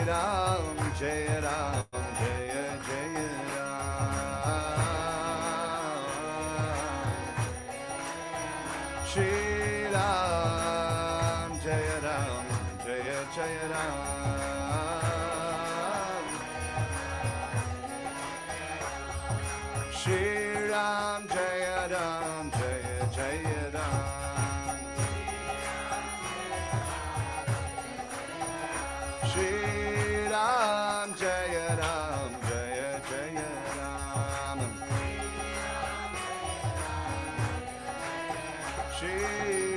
Ram, Jaya Ram, Jaya Jaya Ram. Shri Ram, Jaya Ram, Jaya Jaya Ram. Shri Ram, Jaya Ram, Jaya Jaya Ram. Shri Ram, Jaya Ram, Jaya Jaya Ram. Shri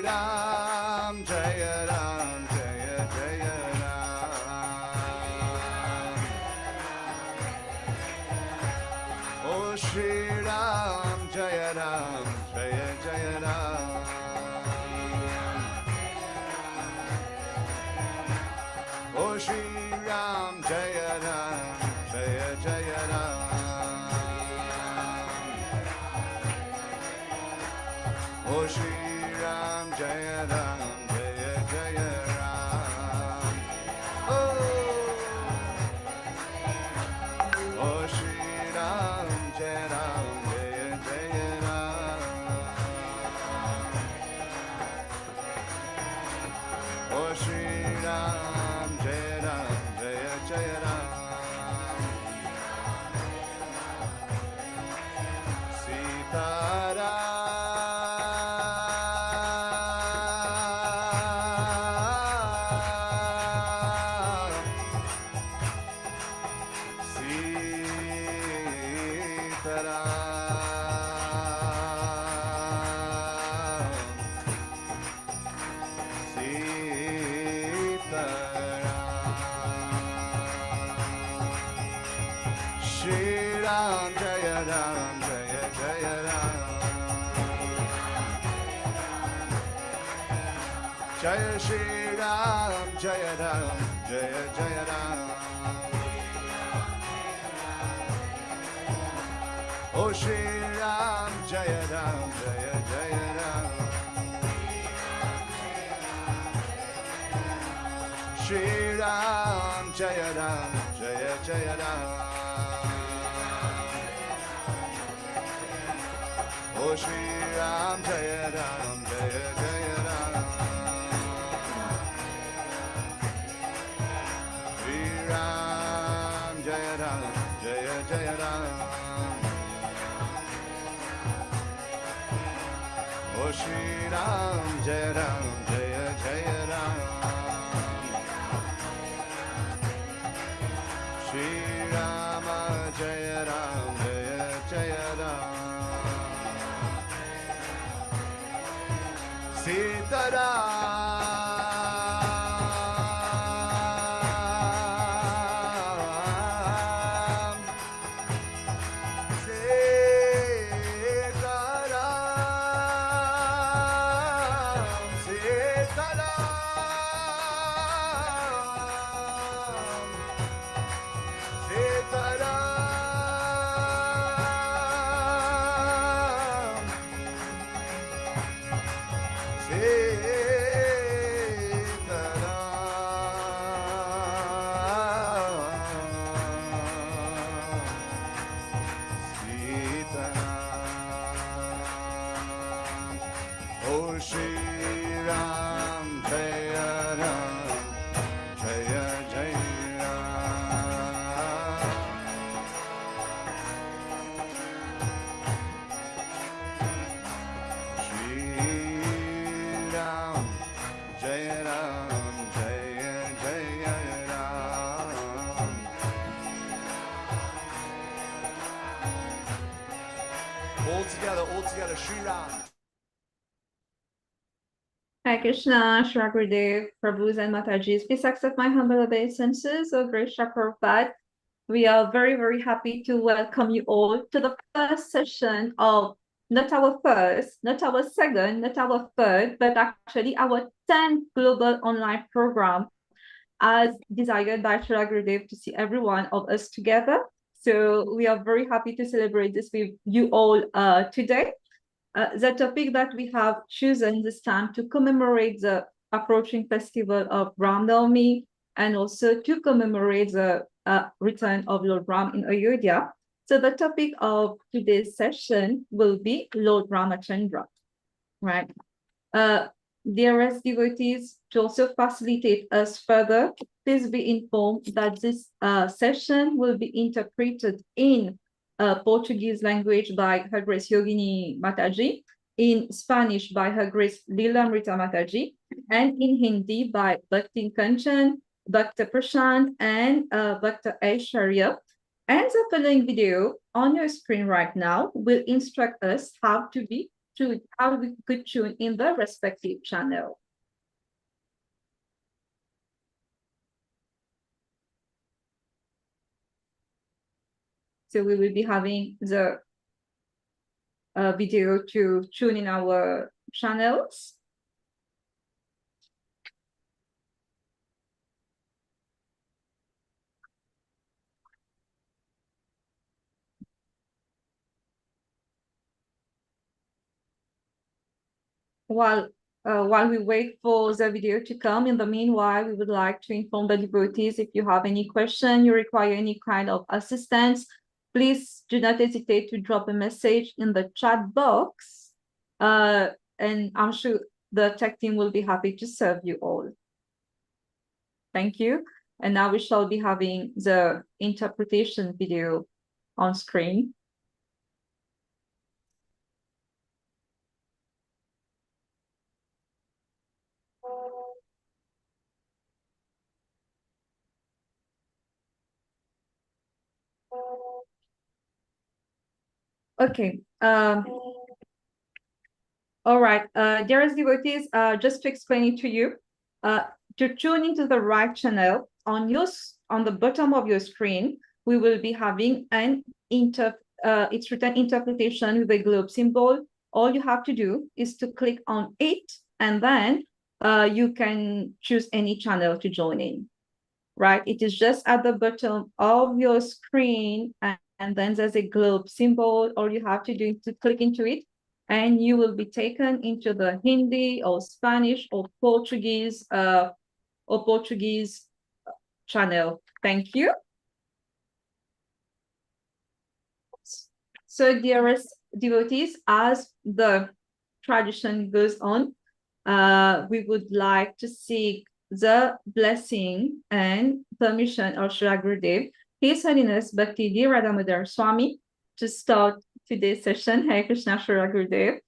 Ram, Jaya Ram, Jaya Jaya Ram. Oh Shri Ram, Jaya Ram, Jaya Jaya Ram. Oh Shri Ram, Jaya Ram, Jaya Jaya Ram. Oh Shri Ram, Jaya Ram, Jaya Jaya Ram. Oh Shri Ram, Jaya Ram, Jaya Jaya Ram. Oh Shri Ram, Jaya Ram, Jaya Jaya Ram. Sita Ram. Shri Ram, Jaya Ram, Jaya Jaya Ram. Jaya Shri Ram, Jaya Ram, Jaya Jaya Ram. Oh Shri Ram, Jaya Ram, Jaya Jaya Ram. Shri Ram, Jaya Ram, Jaya Jaya Ram. Oh Shri Ram, Jaya Ram, Jaya Jaya Ram. Shri Ram, Jaya Ram, Jaya Jaya Ram. Oh Shri Ram, Jaya Ram, Jaya Jaya Ram. Shri Rama, Jaya Ram, Jaya Jaya Ram. Sita Ram, Sita Ram, Sita Ram, Sita Ram. Oh Shri Ram, Jaya Ram, Jaya Jaya Ram. Shri Ram, Jaya Ram, Jaya Jaya Ram. All together, Shri Ram. Hare Krishna, Shri Gurudev, Prabhus and Matajis. Please accept my humble obeisances, O Great Prabhupada. We are very, very happy to welcome you all to the first session of not our first, not our second, not our third, but actually our 10th global online program, as desired by Shri Gurudev, to see every one of us together. So we are very happy to celebrate this with you all today. The topic that we have chosen this time to commemorate the approaching festival of Ram Navami and also to commemorate the return of Lord Ram in Ayodhya. So the topic of today's session will be Lord Ramachandra, right? Dearest devotees, to also facilitate us further, please be informed that this session will be interpreted in Portuguese language by Her Grace Yogini Mataji, in Spanish by Her Grace Lilamrita Mataji, and in Hindi by Bhakti Kanchan, Bhakta Prashant, and Bhakta Aishwarya. And the following video on your screen right now will instruct us how we could tune in the respective channel. So we will be having the video to tune in our channels. While we wait for the video to come, in the meanwhile, we would like to inform the devotees, if you have any question, you require any kind of assistance, please do not hesitate to drop a message in the chat box. And I'm sure the tech team will be happy to serve you all. Thank you. And now we shall be having the interpretation video on screen. Okay. All right, dearest devotees, just to explain it to you, to tune into the right channel, on the bottom of your screen, we will be having an it's written interpretation with a globe symbol. All you have to do is to click on it, and then you can choose any channel to join in, right? It is just at the bottom of your screen, and then there's a globe symbol. All you have to do is to click into it, and you will be taken into the Hindi or Spanish or Portuguese channel. Thank you. So, dearest devotees, as the tradition goes on, we would like to seek the blessing and permission of Shri Gurudev, His Holiness Bhakti Dhira Damodara Swami, to start today's session. Hare Krishna, Shri Gurudev.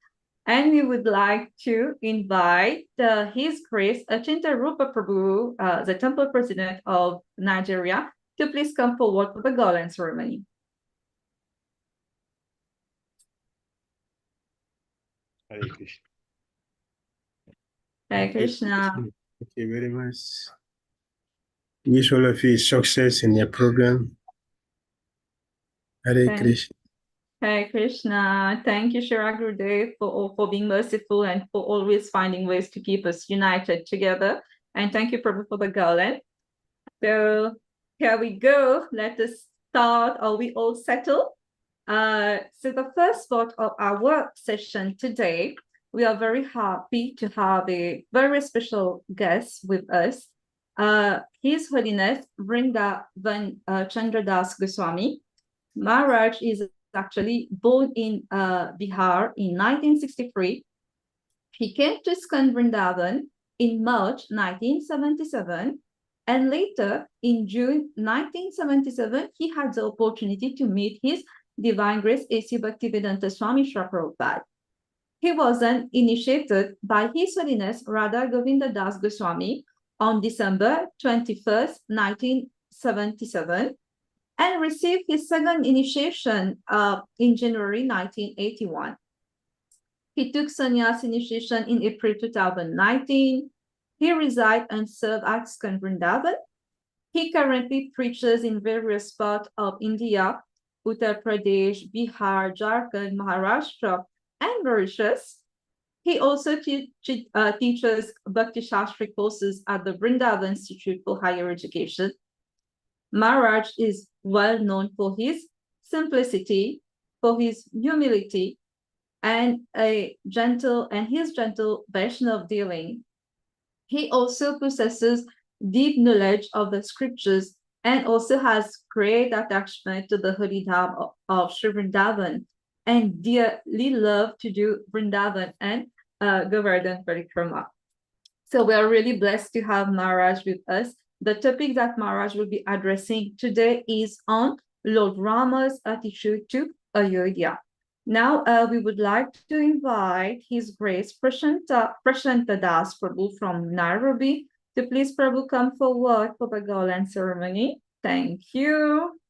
And we would like to invite His Grace Achinta Rupa Prabhu, the temple president of Nigeria, to please come forward for the garland ceremony. Hare Krishna. Hare Krishna. Thank you very much. Wish all of you success in your program. Hare Krishna. Hare Krishna. Thank you, Shri Gurudev, for being merciful and for always finding ways to keep us united together. And thank you, Prabhu, for the garland. So here we go. Let us start. Are we all settled? So the first part of our session today, we are very happy to have a very special guest with us. His Holiness Vrindavan Chandradas Goswami. Maharaj is actually born in Bihar in 1963. He came to Skand Vrindavan in March 1977. And later, in June 1977, he had the opportunity to meet his Divine Grace A.C. Bhaktivedanta Swami Shri Prabhupada. He was then initiated by His Holiness Radha Govinda Das Goswami on December 21st, 1977, and received his second initiation in January 1981. He took sannyas initiation in April 2019. He resides and serves at Skand Vrindavan. He currently preaches in various parts of India, Uttar Pradesh, Bihar, Jharkhand, Maharashtra, and Mauritius. He also teaches Bhakti Shastri courses at the Vrindavan Institute for Higher Education. Maharaj is well known for his simplicity, for his humility, and his gentle Vaishnav dealing. He also possesses deep knowledge of the scriptures, and also has great attachment to the holy Dham of Sri Vrindavan, and dearly love to do Vrindavan and Govardhan Parikrama. So we are really blessed to have Maharaj with us. The topic that Maharaj will be addressing today is on Lord Rama's attitude to Ayodhya. Now, we would like to invite His Grace Prashanta Das Prabhu from Nairobi to please Prabhu come forward for the Garland ceremony. Thank you.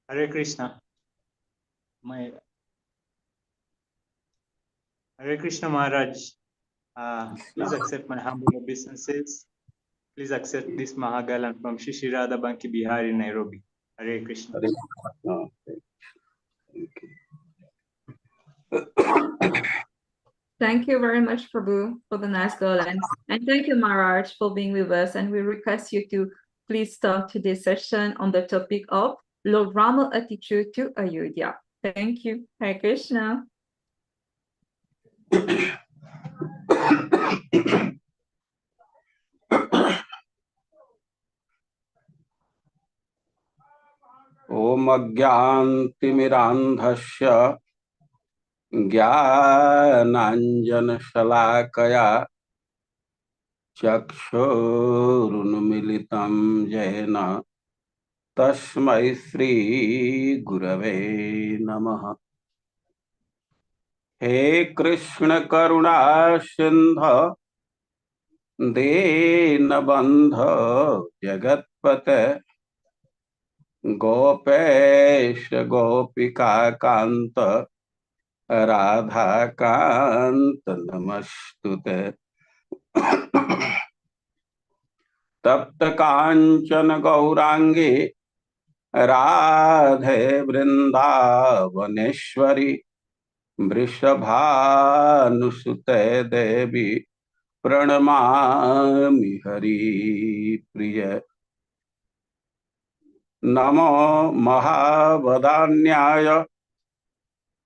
Hare Krishna. Hare Krishna Maharaj. Please accept my humble obeisances. Please accept this Mahagalan from Shishirada Banki Bihari, Nairobi. Hare Krishna. Thank you very much, Prabhu, for the nice garlands. And thank you, Maharaj, for being with us. And we request you to please start today's session on the topic of Lord Rama attitude to Ayodhya. Thank you. Hare Krishna. ओम अज्ञानतिमिरान्धस्य ज्ञानाञ्जनशलाकया चक्षुरुन्मीलितं येन तस्मै श्रीगुरवे नमः। हे कृष्ण करुणा सिन्धु दीनबन्धो जगत्पते गोपेश गोपिका कांत राधा कांत नमस्तुते। तप्त कांचन गौरांगी राधे वृंदावनेश्वरी वृषभानुसुते देवी प्रणमामि हरि प्रिय। नमो महावदान्याय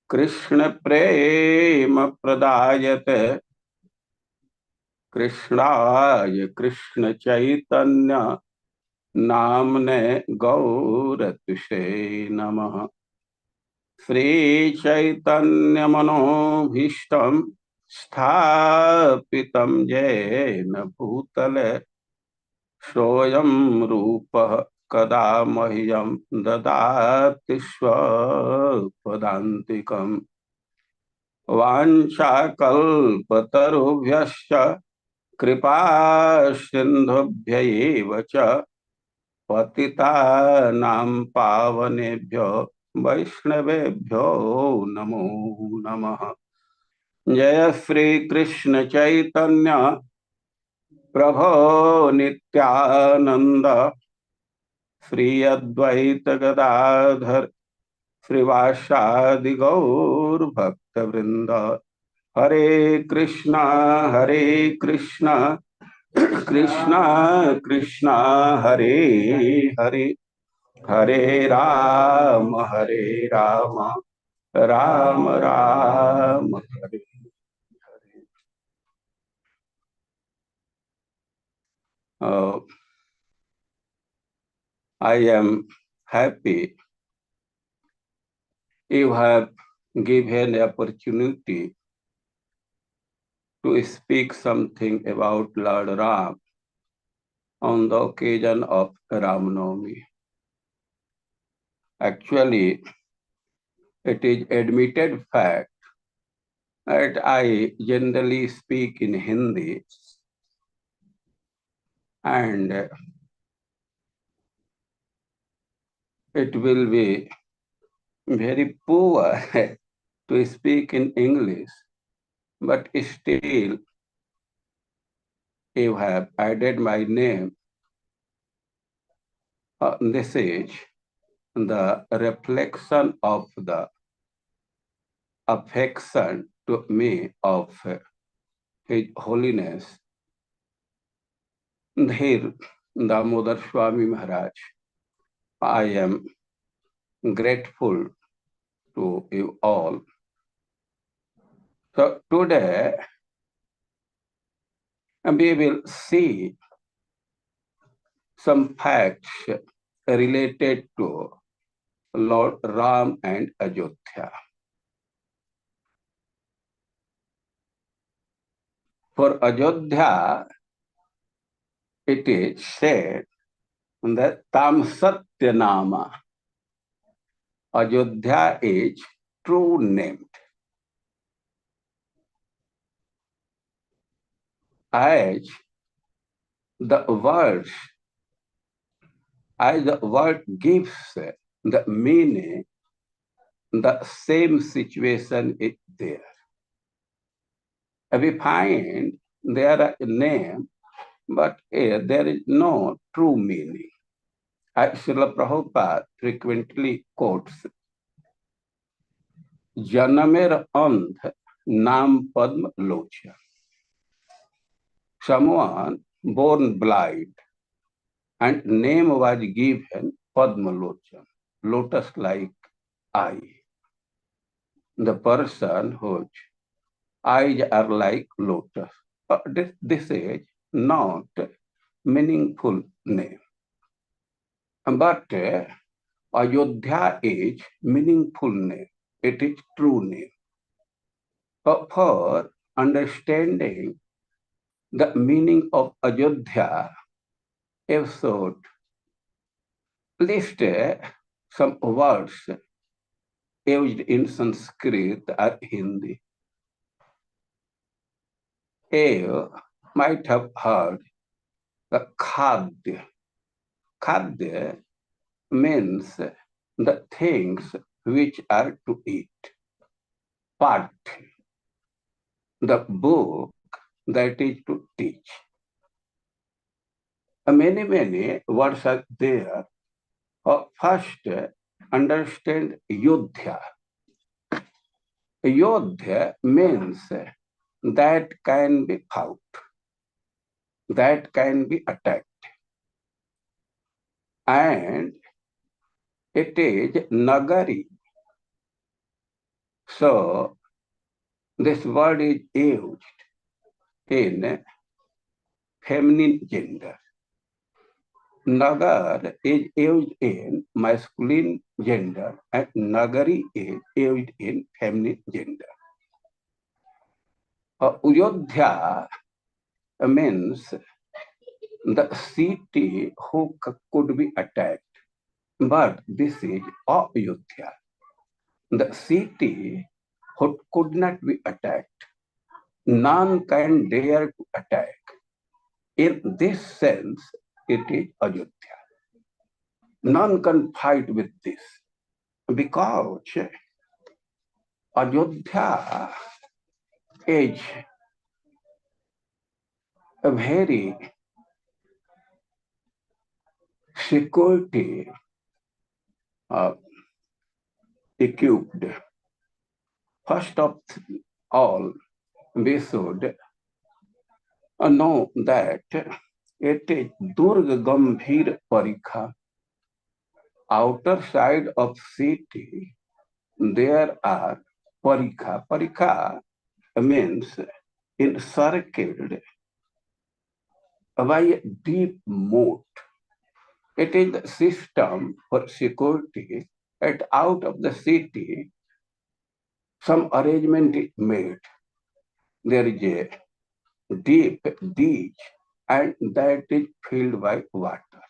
कृष्ण प्रेम प्रदायते कृष्णाय कृष्ण चैतन्य नामने गौरतुषे नमः। श्री चैतन्य मनोभीष्टं स्थापितं येन भूतले सोऽयं रूपः कदा मह्यं ददाति स्वपदान्तिकम्। वाञ्छाकल्पतरुभ्यश्च कृपा सिन्धुभ्यैव च पतितानां पावनेभ्यो वैष्णवेभ्यो नमो नमः। जय श्री कृष्ण चैतन्य प्रभो नित्यानंद श्री अद्वैत गदाधर श्रीवासादि गौर भक्त वृंद। हरे Krishna Krishna Krishna Hare Hare Hare Ram Ram Ram Hare Hare. I am happy you have given the opportunity to speak something about Lord Ram on the occasion of Ram Navami. Actually, it is admitted fact that I generally speak in Hindi, and it will be very poor to speak in English, but still you have added my name. This is the reflection of the affection to me of His Holiness Dhira Damodara Swami Maharaj. I am grateful to you all So today we will see some facts related to Lord Ram and Ayodhya. For Ayodhya, it is said that Tam Satya Nama. Ayodhya is true named. As the word gives the meaning, the same situation is there. We find there are a name, but there is no true meaning. Srila Prabhupada frequently quotes, Janamer Andh Nam Padma Locha. Someone born blind and name was given Padma Locha, lotus-like eye. The person whose eyes are like lotus. But this is not meaningful name. But Ayodhya is meaningful name. It is true name. But for understanding the meaning of Ayodhya, episode, list some words used in Sanskrit or Hindi. You might have heard the khadya. Khadya means the things which are to eat. Path, the book that is to teach. Many words are there. First, understand Yodhya. Yodhya means that can be fought, that can be attacked. And it is Nagari. So, this word is used in feminine gender. Nagar is used in masculine gender and Nagari is used in feminine gender. Ayodhya means the city who could be attacked, but this is Ayodhya. The city who could not be attacked. None can dare to attack. In this sense, it is Ayodhya. None can fight with this because Ayodhya is a very security equipped. First of all, we should know that it is Durga Gambhir Parikha. Outer side of city, there are Parikha. Parikha means encircled by a deep moat. It is the system for security, and out of the city, some arrangement is made. There is a deep ditch, and that is filled by water.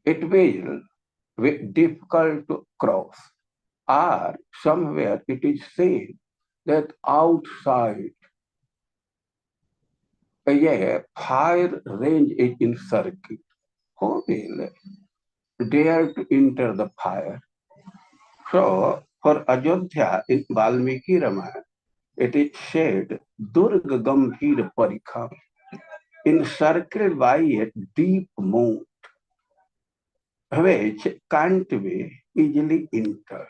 It will be difficult to cross. Or somewhere it is said that outside a fire range is encircled. Who will dare to enter the fire? So, for Ayodhya in Valmiki Ramayana, it is said, Durga Gambhir Parikha, encircled by a deep moat, which can't be easily entered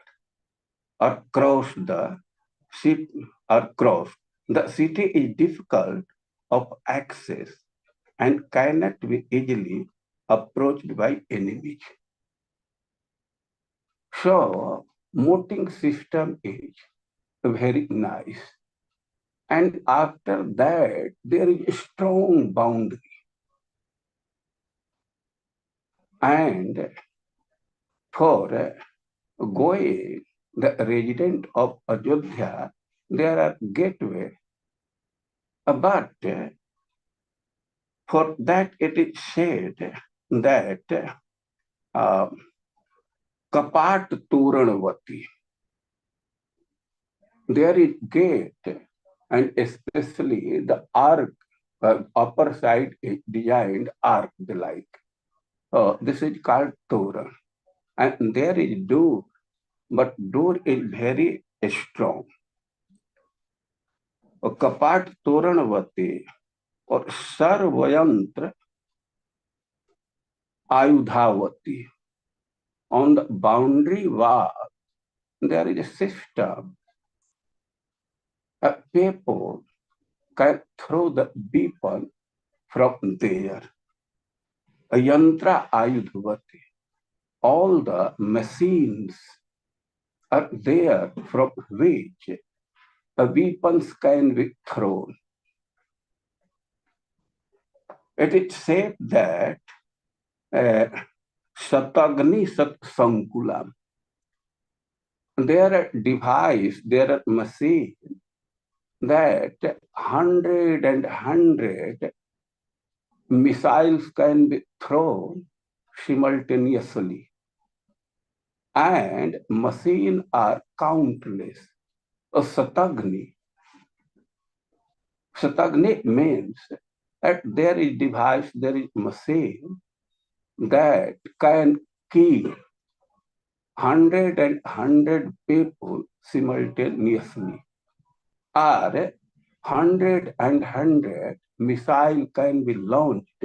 or crossed the city or crossed. The city is difficult of access and cannot be easily approached by enemies. So, moating system is very nice. And after that, there is a strong boundary. And for going, the resident of Ayodhya, there are gateway. But for that it is said that Kapat Toranavati, there is gate, and especially the arc, upper side is designed arc-like. This is called Toran. And there is door, but door is very strong. Kapat Toranavati or Sarvayantra Ayudhavati. On the boundary wall, there is a system. People can throw the weapon from there. A yantra ayudhavati. All the machines are there from which weapons can be thrown. It is said that Satagni Sat Sankulam. There are devices, there are machines that 100 missiles can be thrown simultaneously. And machines are countless. A Satagni. Satagni means that there is device, there is machine that can kill 100 people simultaneously. Or 100 missile can be launched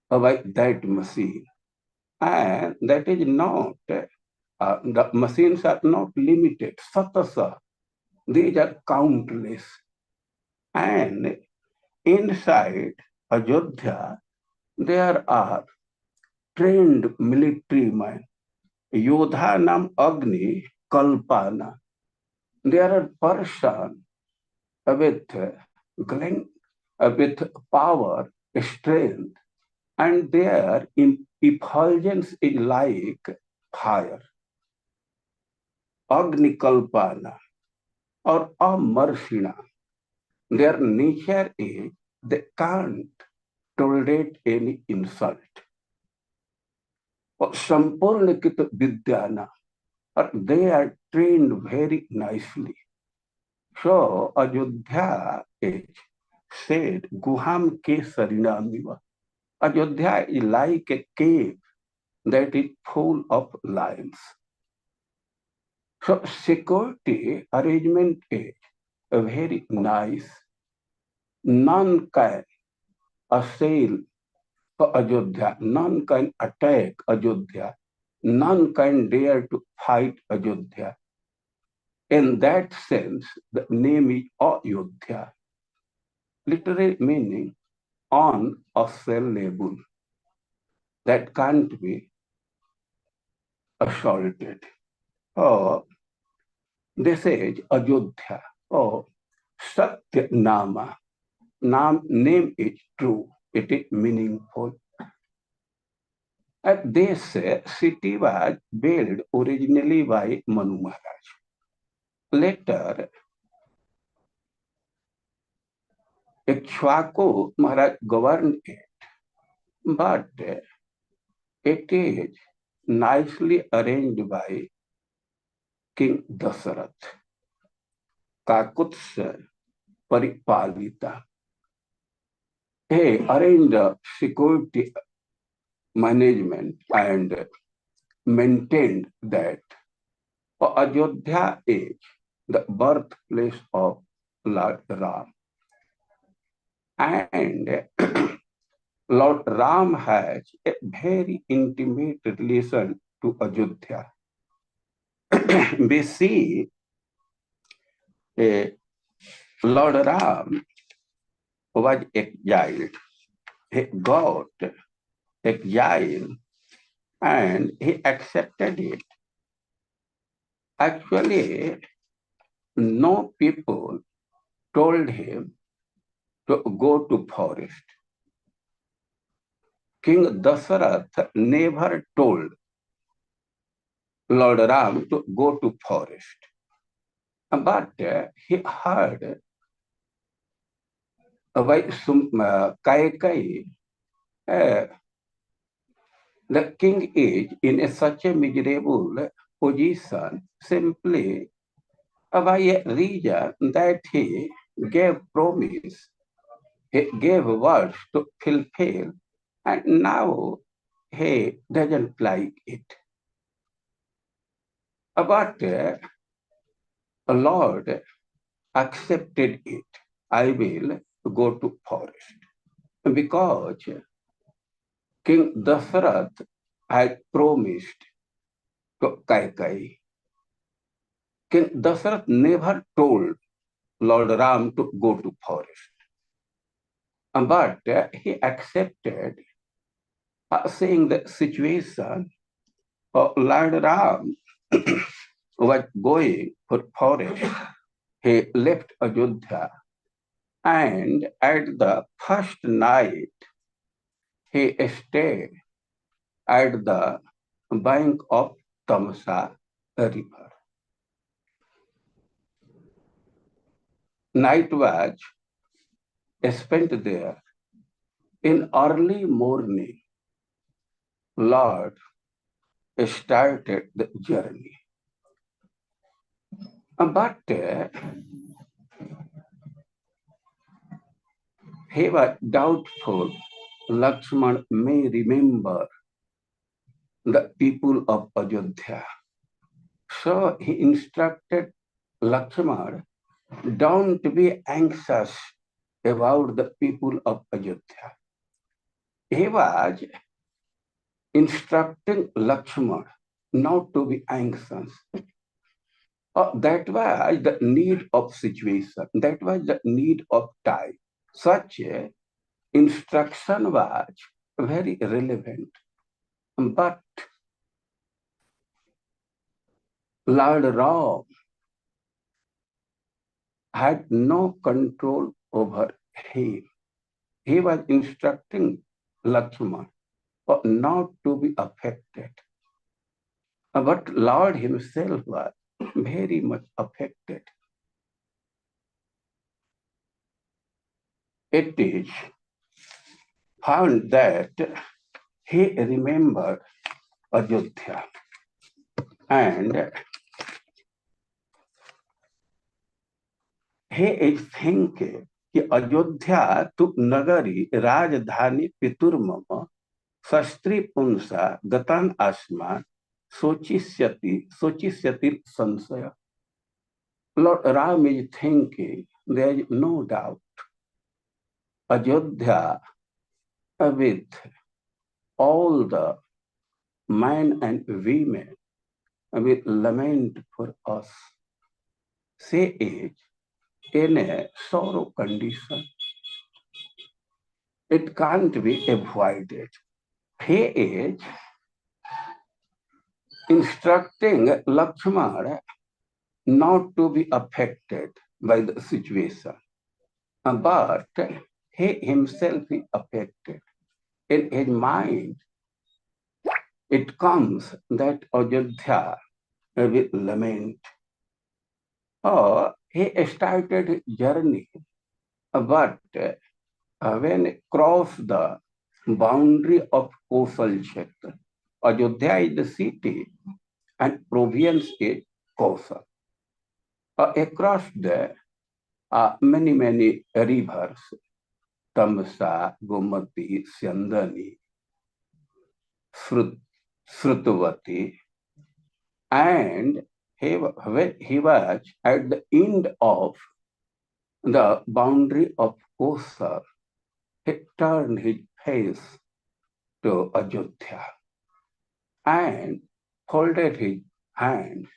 by that machine. And that is not, the machines are not limited. Satasa, these are countless. And inside Ayodhya, there are trained military men. Yodha nam Agni Kalpana. There are persons with power, strength, and their effulgence is like fire. Agni Kalpana or Amarshina. Their nature is they can't tolerate any insult. Sampurnakita Vidyana, they are trained very nicely. So Ayodhya is said, Guham ke Sarinamiva. Ayodhya is like a cave that is full of lions. So security arrangement is very nice. None can assail Ayodhya, none can attack Ayodhya, none can dare to fight Ayodhya. In that sense, the name is Ayodhya, literally meaning unassailable, that can't be assaulted. Oh, this is Ayodhya. Oh, Satya Nama. Name is true. It is meaningful. And this city was built originally by Manu Maharaj. Later, Ikshvaku Maharaj governed it, but it is nicely arranged by King Dasarath. Kakutsya Paripalita. He arranged security management and maintained that Ayodhya is the birthplace of Lord Ram. And Lord Ram has a very intimate relation to Ayodhya. We see Lord Ram was exiled. He got exiled and he accepted it. Actually, no people told him to go to forest. King Dasarath never told Lord Ram to go to forest. But he heard by Kaikai, the king is in such a miserable position simply by a reason that he gave promise, he gave words to fulfill, and now he doesn't like it. But the Lord accepted it. I will go to forest. Because King Dasarath had promised to Kaikai. King Dasarath never told Lord Ram to go to forest. But he accepted, seeing the situation, Lord Ram was going for forest. He left Ayodhya, and at the first night, he stayed at the bank of Tamsa river. Night was spent there. In early morning, Lord started the journey. But he was doubtful Lakshman may remember the people of Ayodhya. So he instructed Lakshman, don't be anxious about the people of Ayodhya. He was instructing Lakshman not to be anxious. That was the need of situation. That was the need of time. Such instruction was very relevant. But Lord Ram had no control over him. He was instructing Lakshman not to be affected. But Lord himself was very much affected. It is found that he remembered Ayodhya and he is thinking कि अयोध्या तु नगरी राजधानी पितुर्मम शस्त्री पुंसा गतान आसमान सोचिष्यति संशय. Lord Ram is thinking there is no doubt Ayodhya with all the men and women will lament for us. She is in a sorrow condition. It can't be avoided. He is instructing Lakshmana not to be affected by the situation. But he himself is affected. In his mind, it comes that Ayodhya will lament. He started his journey, but when he crossed the boundary of Kosal Kshetra, Ayodhya is the city and province is Kosal. Across there are many rivers, Tamsa, Gomati, Syandani, Srutavati, and when he was at the end of the boundary of Kosal, he turned his face to Ayodhya and folded his hands,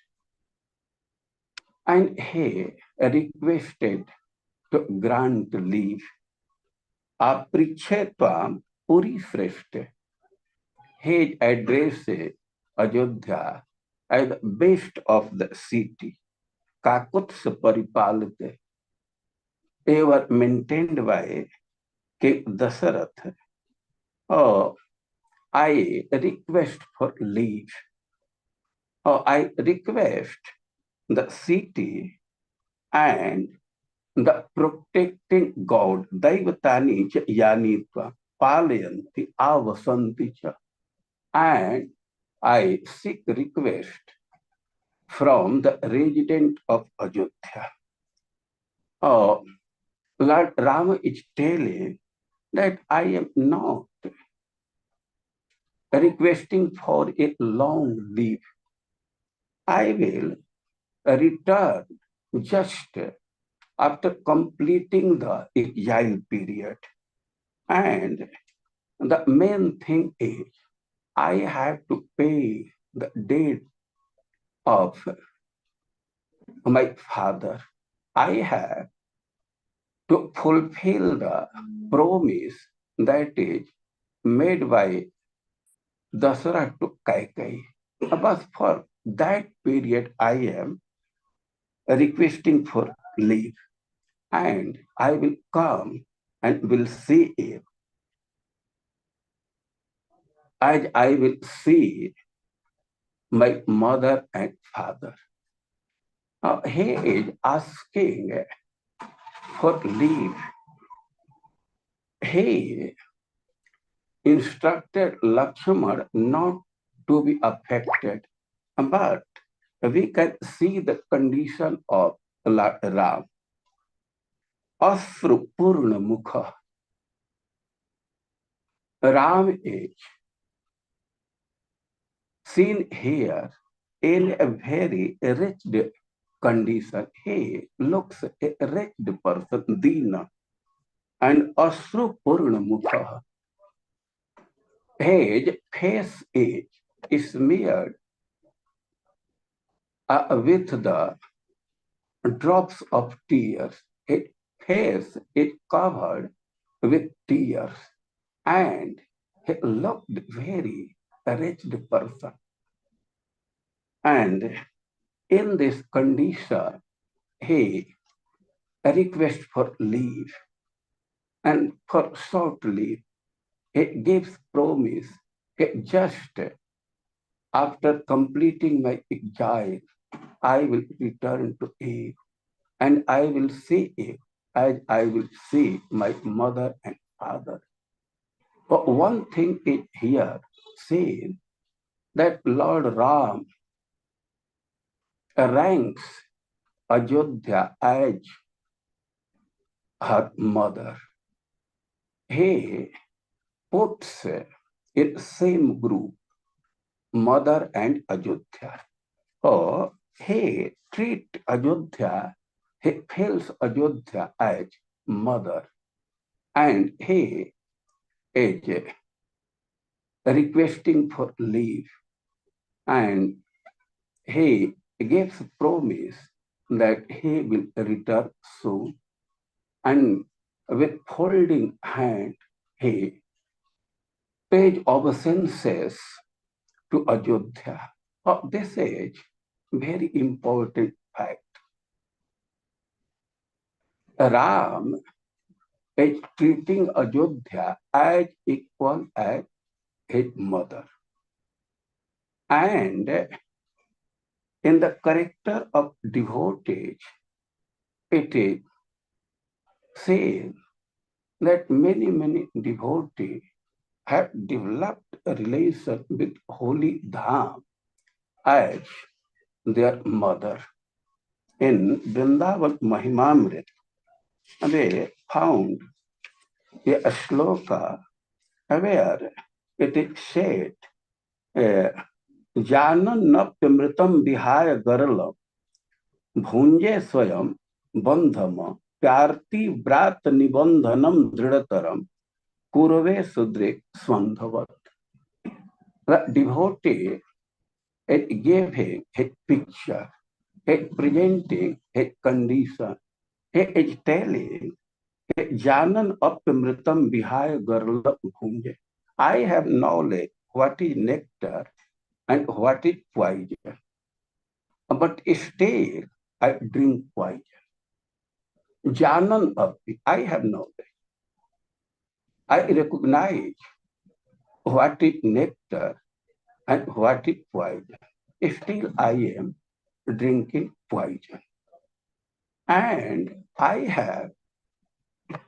and he requested to grant leave. Apriche tvam puri shreshte. He addressed Ayodhya as the best of the city. काकुत्स परिपालित, they were maintained by King Dasarath. Oh, I request for leave. Oh, I request the city and the protecting God, Daivatani cha yanitva, palayanti avasanti cha, and I seek request from the resident of Ajodhya. Oh, Lord Rama is telling that I am not requesting for a long leave. I will return just after completing the exile period. And the main thing is I have to pay the debt of my father. I have to fulfill the promise that is made by Dasara to Kaikai. But for that period, I am requesting for leave, and I will come and will see you. As I will see my mother and father. Now, he is asking for leave. He instructed Lakshmana not to be affected, but we can see the condition of Ram. Asru Purna Mukha. Ram is seen here in a very wretched condition. He looks a wretched person, Dina, and Asru Purna Mukha. His face is smeared with the drops of tears. His face is covered with tears, and he looked very wretched person. And in this condition, he requests for leave, and for short leave, he gives promise. Just after completing my exile, I will return to you, and I will see you as I will see my mother and father. But one thing is here seen that Lord Ram ranks Ajodhya as her mother. He puts in same group mother and Ajodhya. Oh, he treats Ajodhya, he feels Ajodhya as mother, and he is requesting for leave, and he gives promise that he will return soon, and with folding hand, he pays obeisances to Ajodhya. Oh, this is very important fact. Ram is treating Ajodhya as equal as his mother. And in the character of devotees, it is said that many devotees have developed a relation with Holy Dham as their mother. In Vrindavan Mahimamrit, they found a shloka where it is said, Janannapyamritam vihaya garalam bhunje swayam bandhama pyarti vrat nibandhanam dridataram kurve sudrik swandhavat. The devotee, it gave him a picture, it presenting a condition. It is telling, Janan apamritam vihaya garla bhunje. I have knowledge what is nectar and what is poison. But still, I drink poison. Janan api, I have knowledge. I recognize what is nectar and what is poison. Still I am drinking poison. And I have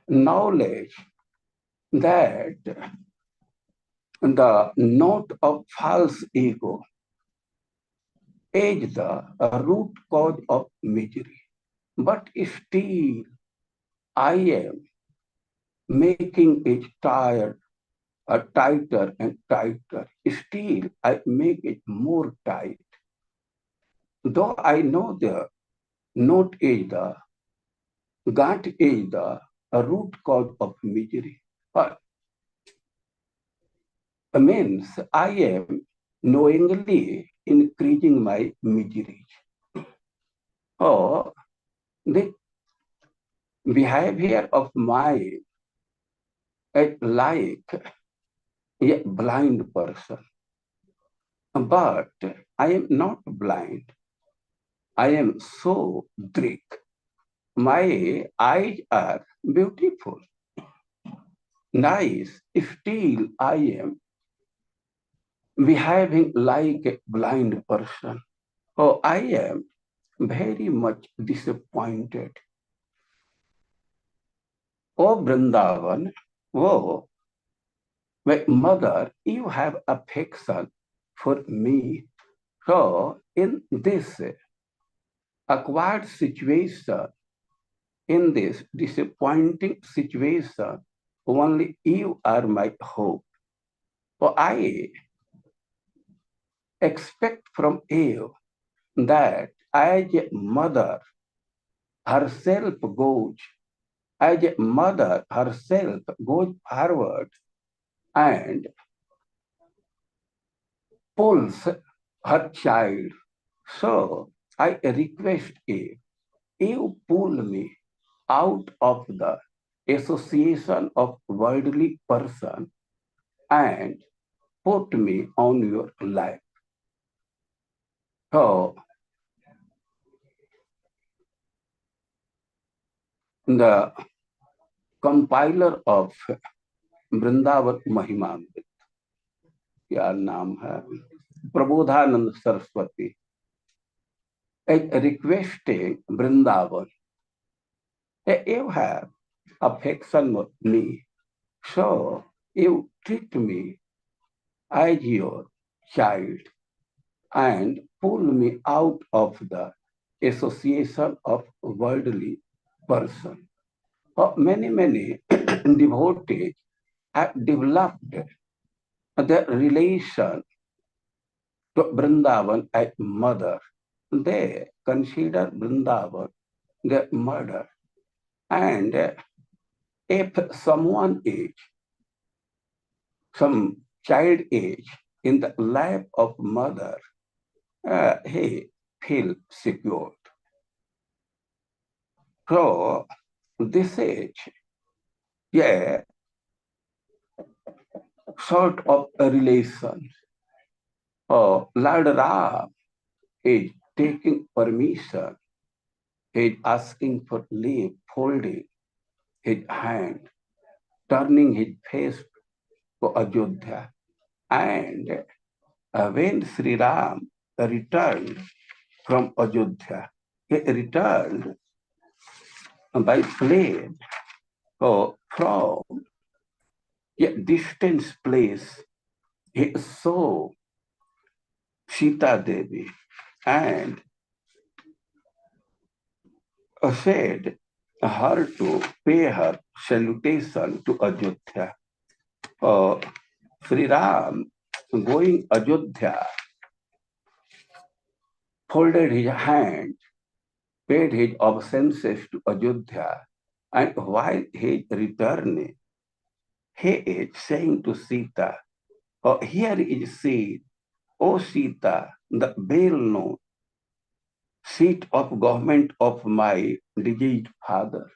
knowledge that the note of false ego is the root cause of misery. But still I am making it tighter and tighter. Still I make it more tight. Though I know the note is the gut is the root cause of misery. But means I am knowingly increasing my misery. Oh, the behavior of mind is like a blind person. But I am not blind. I am so Greek. My eyes are beautiful, nice. Still, I am behaving like a blind person. Oh, I am very much disappointed. Oh, Vrindavan, oh, my mother, you have affection for me. So, in this acquired situation, in this disappointing situation, only you are my hope. So I expect from you that as a mother herself goes, as a mother herself goes forward and pulls her child. So I request you pull me out of the association of worldly person and put me on your lap. So the compiler of Vrindavan Mahimamrit, क्या नाम है, Prabodhanand Saraswati, requesting Vrindavan, you have affection with me, so you treat me as your child and pull me out of the association of worldly person. Many devotees have developed the relation to Vrindavan as mother. They consider Vrindavan their mother. And if someone is, some child is in the lap of mother, he feels secure. So this is a sort of a relation. Lord Ram is taking permission, he is asking for leave, folding his hand, turning his face to Ayodhya. And when Sri Ram returned from Ayodhya, he returned by plane from a distant place. He saw Sita Devi and said her to pay her salutation to Ayodhya. Sri Ram going Ayodhya folded his hand, paid his obeisances to Ayodhya, and while he is returning, he is saying to Sita, here is seat, O Sita, the well-known seat of government of my deceased father.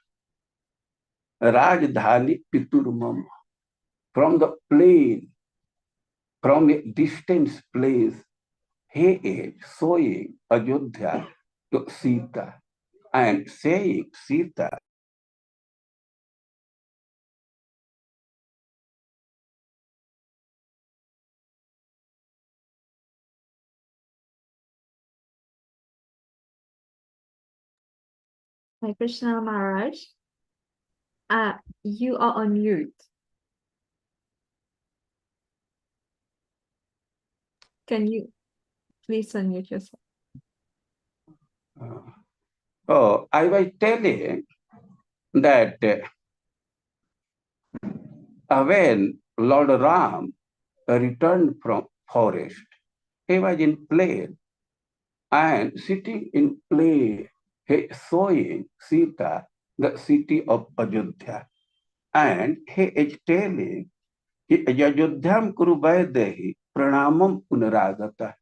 Rajdhani Piturmam, from the plain, from a distant place, he is showing Ayodhya to Sita. and saying, Sita, Hare Krishna Maharaj. You are on mute. Can you please unmute yourself? oh, I was telling that when Lord Ram returned from forest, he was in plane and sitting in plane, he showing Sita the city of Ayodhya. And he is telling, Ayodhyam Kurubaidehi Pranamam Punaragata.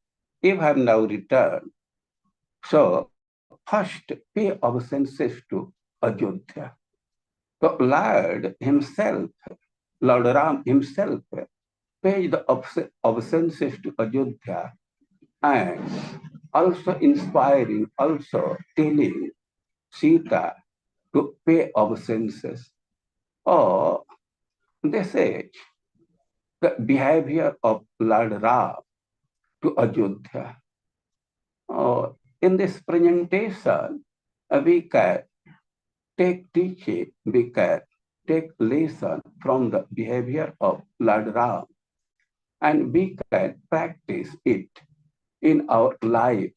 If I have now returned, so first pay obeisances to Ayodhya. So Lord himself, Lord Ram himself, paid the obeisances to Ayodhya and also inspiring, also telling Sita to pay obeisances. Or this is the behavior of Lord Ram to Ayodhya. In this presentation, we can take teaching, we can take lesson from the behavior of Lord Ram, and we can practice it in our life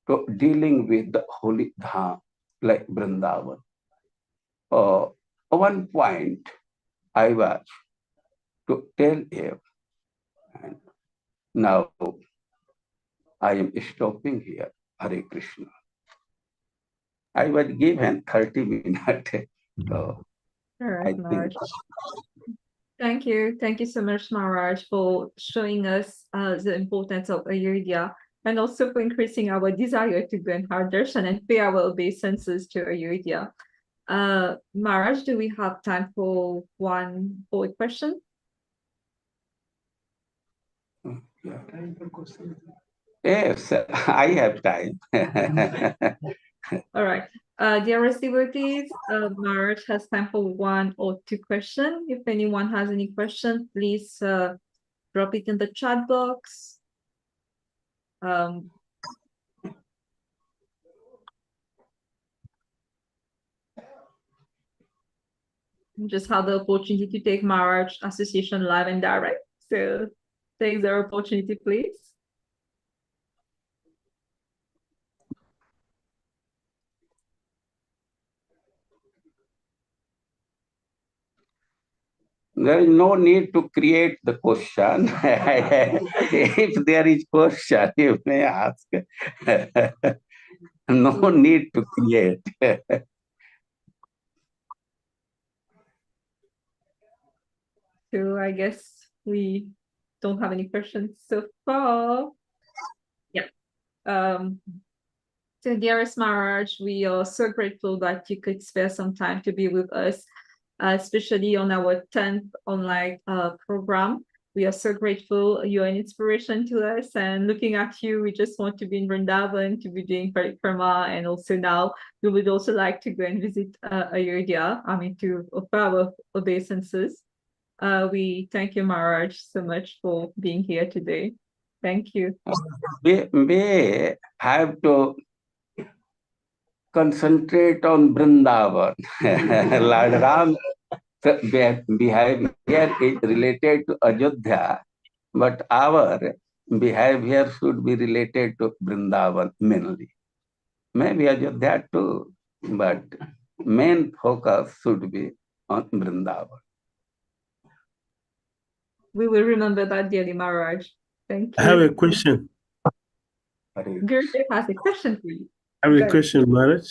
to dealing with the holy dham like Vrindavan. One point I was to tell you, and now I am stopping here. Hare Krishna. I was given 30 minutes. So All right, Maharaj. Thank you. Thank you so much, Maharaj, for showing us the importance of Ayodhya and also for increasing our desire to go and have darshan and pay our obeisances to Ayodhya. Maharaj, do we have time for one forward question? yes, I have time. All right. Dearest devotees, Maharaj has time for one or two questions. If anyone has any questions, please drop it in the chat box. Just had the opportunity to take Maharaj Association live and direct. So take the opportunity, please. There is no need to create the question. If there is question, you may ask. No need to create. So I guess we don't have any questions so far. Yeah. So dearest Maharaj, we are so grateful that you could spare some time to be with us, especially on our 10th online program. We are so grateful. You're an inspiration to us, and looking at you, we just want to be in Vrindavan, to be doing parikrama, and also now we would also like to go and visit Ayodhya, to offer our obeisances. We thank you, Maharaj, so much for being here today. Thank you. We have to concentrate on Vrindavan. Lord Ram behavior is related to Ayodhya, but our behavior should be related to Vrindavan mainly. Maybe Ayodhya too, but main focus should be on Vrindavan. We will remember that, dearly Maharaj. Thank you. I have a question. Gurudev has a question for you. I have a question, Maharaj.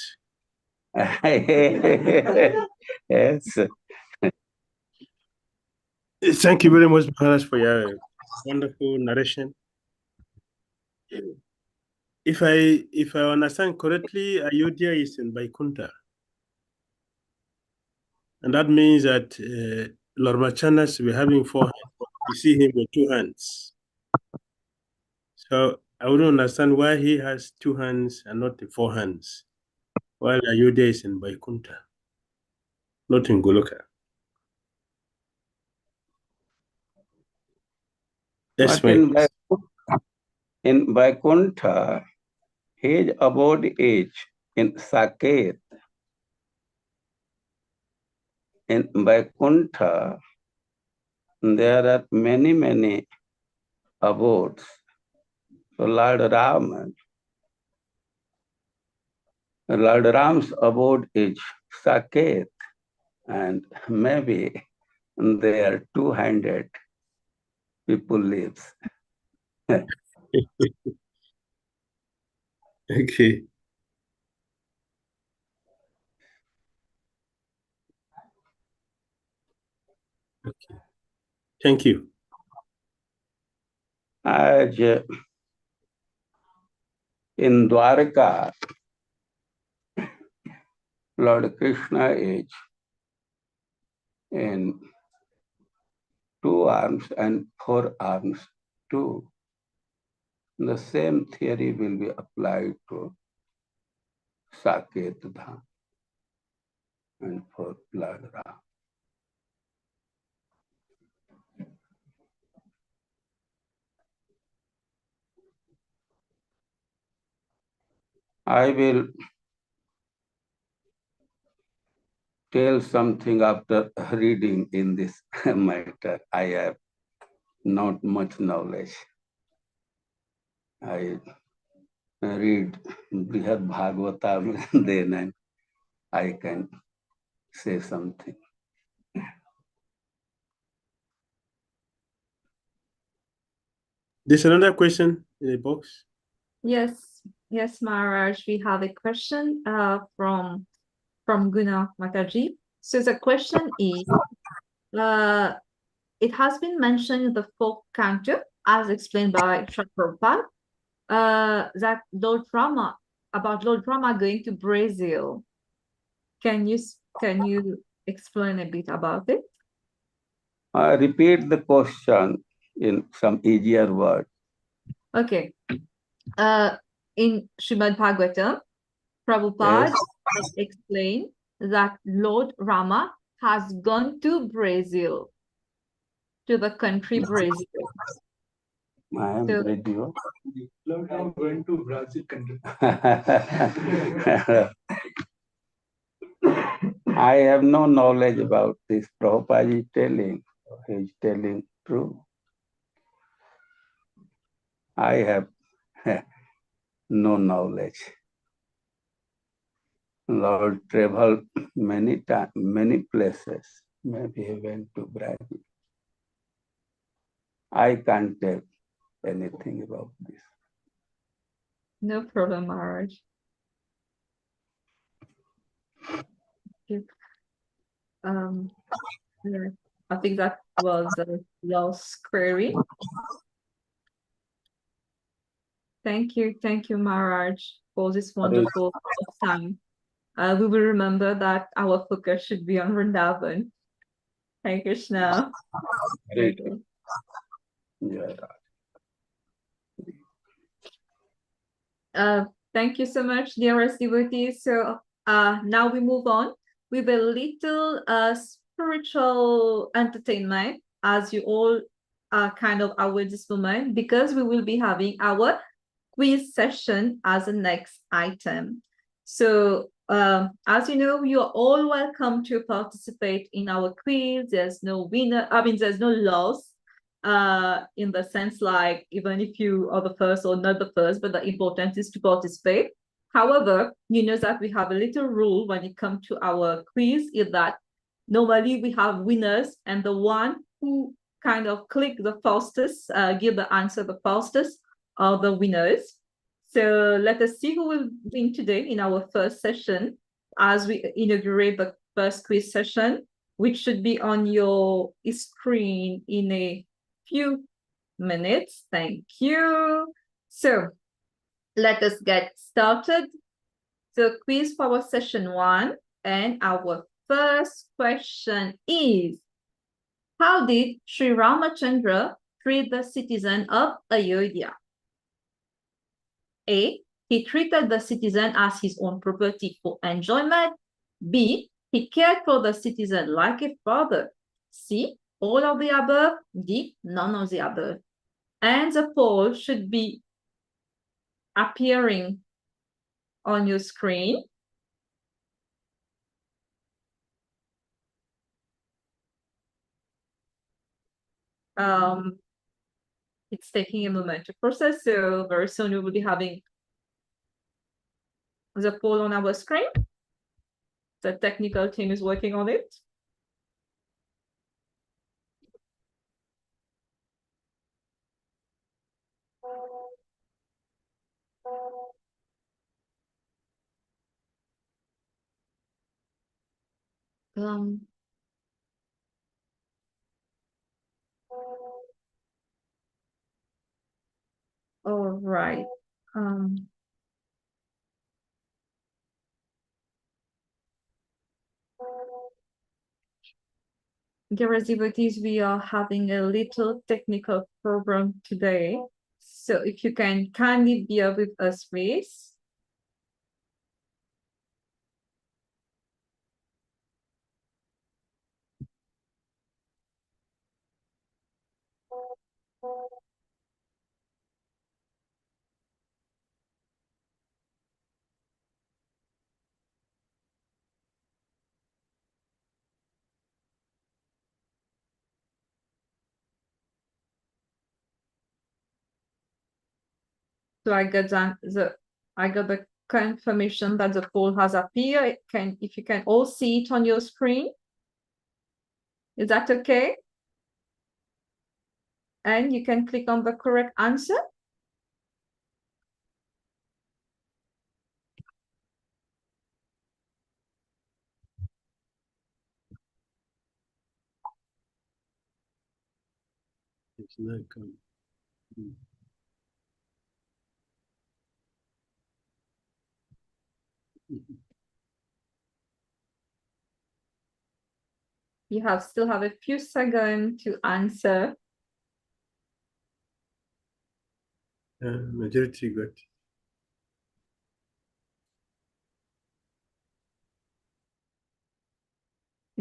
Yes. Thank you very much, Maharaj, for your wonderful narration. If I understand correctly, Ayodhya is in Vaikuntha. And that means that Lord Ramachandra will be having 4 hands. You see him with 2 hands. So I wouldn't understand why he has 2 hands and not the 4 hands. While Ayodhya is in Vaikuntha, not in Goloka. That's But my in Vaikuntha, his abode is in Saket. In Vaikuntha, there are many abodes. So Lord Ram's abode is Saket, and maybe there 200 people lives. okay. Okay. Thank you. As in Dwarka, Lord Krishna is in 2 arms and 4 arms too. The same theory will be applied to Saket Dham and for Lord Ram. I will tell something after reading in this matter. I have not much knowledge. I read Brihad Bhagavatam then and I can say something. There's another question in the box. Yes, yes, Maharaj, we have a question from Guna Mataji. So the question is, it has been mentioned in the folk canto, as explained by Prabhupada, that Lord Rama going to Brazil. Can you explain a bit about it? Repeat the question in some easier word. Okay. In Srimad Bhagavatam, Prabhupada has explained that Lord Rama has gone to Brazil, to the country Brazil. I am So- Brazil. Lord, I'm going to Brazil country. I have no knowledge about this. Prabhupada is telling. He is telling true. I have no knowledge. Lord traveled many times, many places. Maybe he went to Brazil. I can't tell anything about this. No problem, Maharaj. Yeah, I think that was the last query. Thank you, Maharaj, for this wonderful time. We will remember that our focus should be on Vrindavan. Hare Krishna. Great. Yeah. Thank you so much, dearest devotees. So now we move on with a little spiritual entertainment, as you all are kind of aware this moment, because we will be having our quiz session as the next item. So as you know, you are all welcome to participate in our quiz. There's no winner, there's no loss. In the sense, like, even if you are the first or not the first, but the important is to participate. However, you know that we have a little rule when it comes to our quiz, is that normally we have winners, and the one who kind of click the fastest, give the answer the fastest, are the winners. So let us see who will win today in our first session, as we inaugurate the first quiz session, which should be on your screen in a few minutes. Thank you. So let us get started. So quiz for our session 1, and our first question is, how did Sri Ramachandra treat the citizen of Ayodhya? A. he treated the citizen as his own property for enjoyment. B, he cared for the citizen like a father. C, all of the above. D, none of the above. And the poll should be appearing on your screen. It's taking a moment to process, so very soon we will be having the poll on our screen. The technical team is working on it. All right. Dear devotees, we are having a little technical problem today. So if you can kindly bear with us, please. So I got the confirmation that the poll has appeared. If you can all see it on your screen. Is that okay? And you can click on the correct answer. It's not coming. You still have a few seconds to answer. Majority got.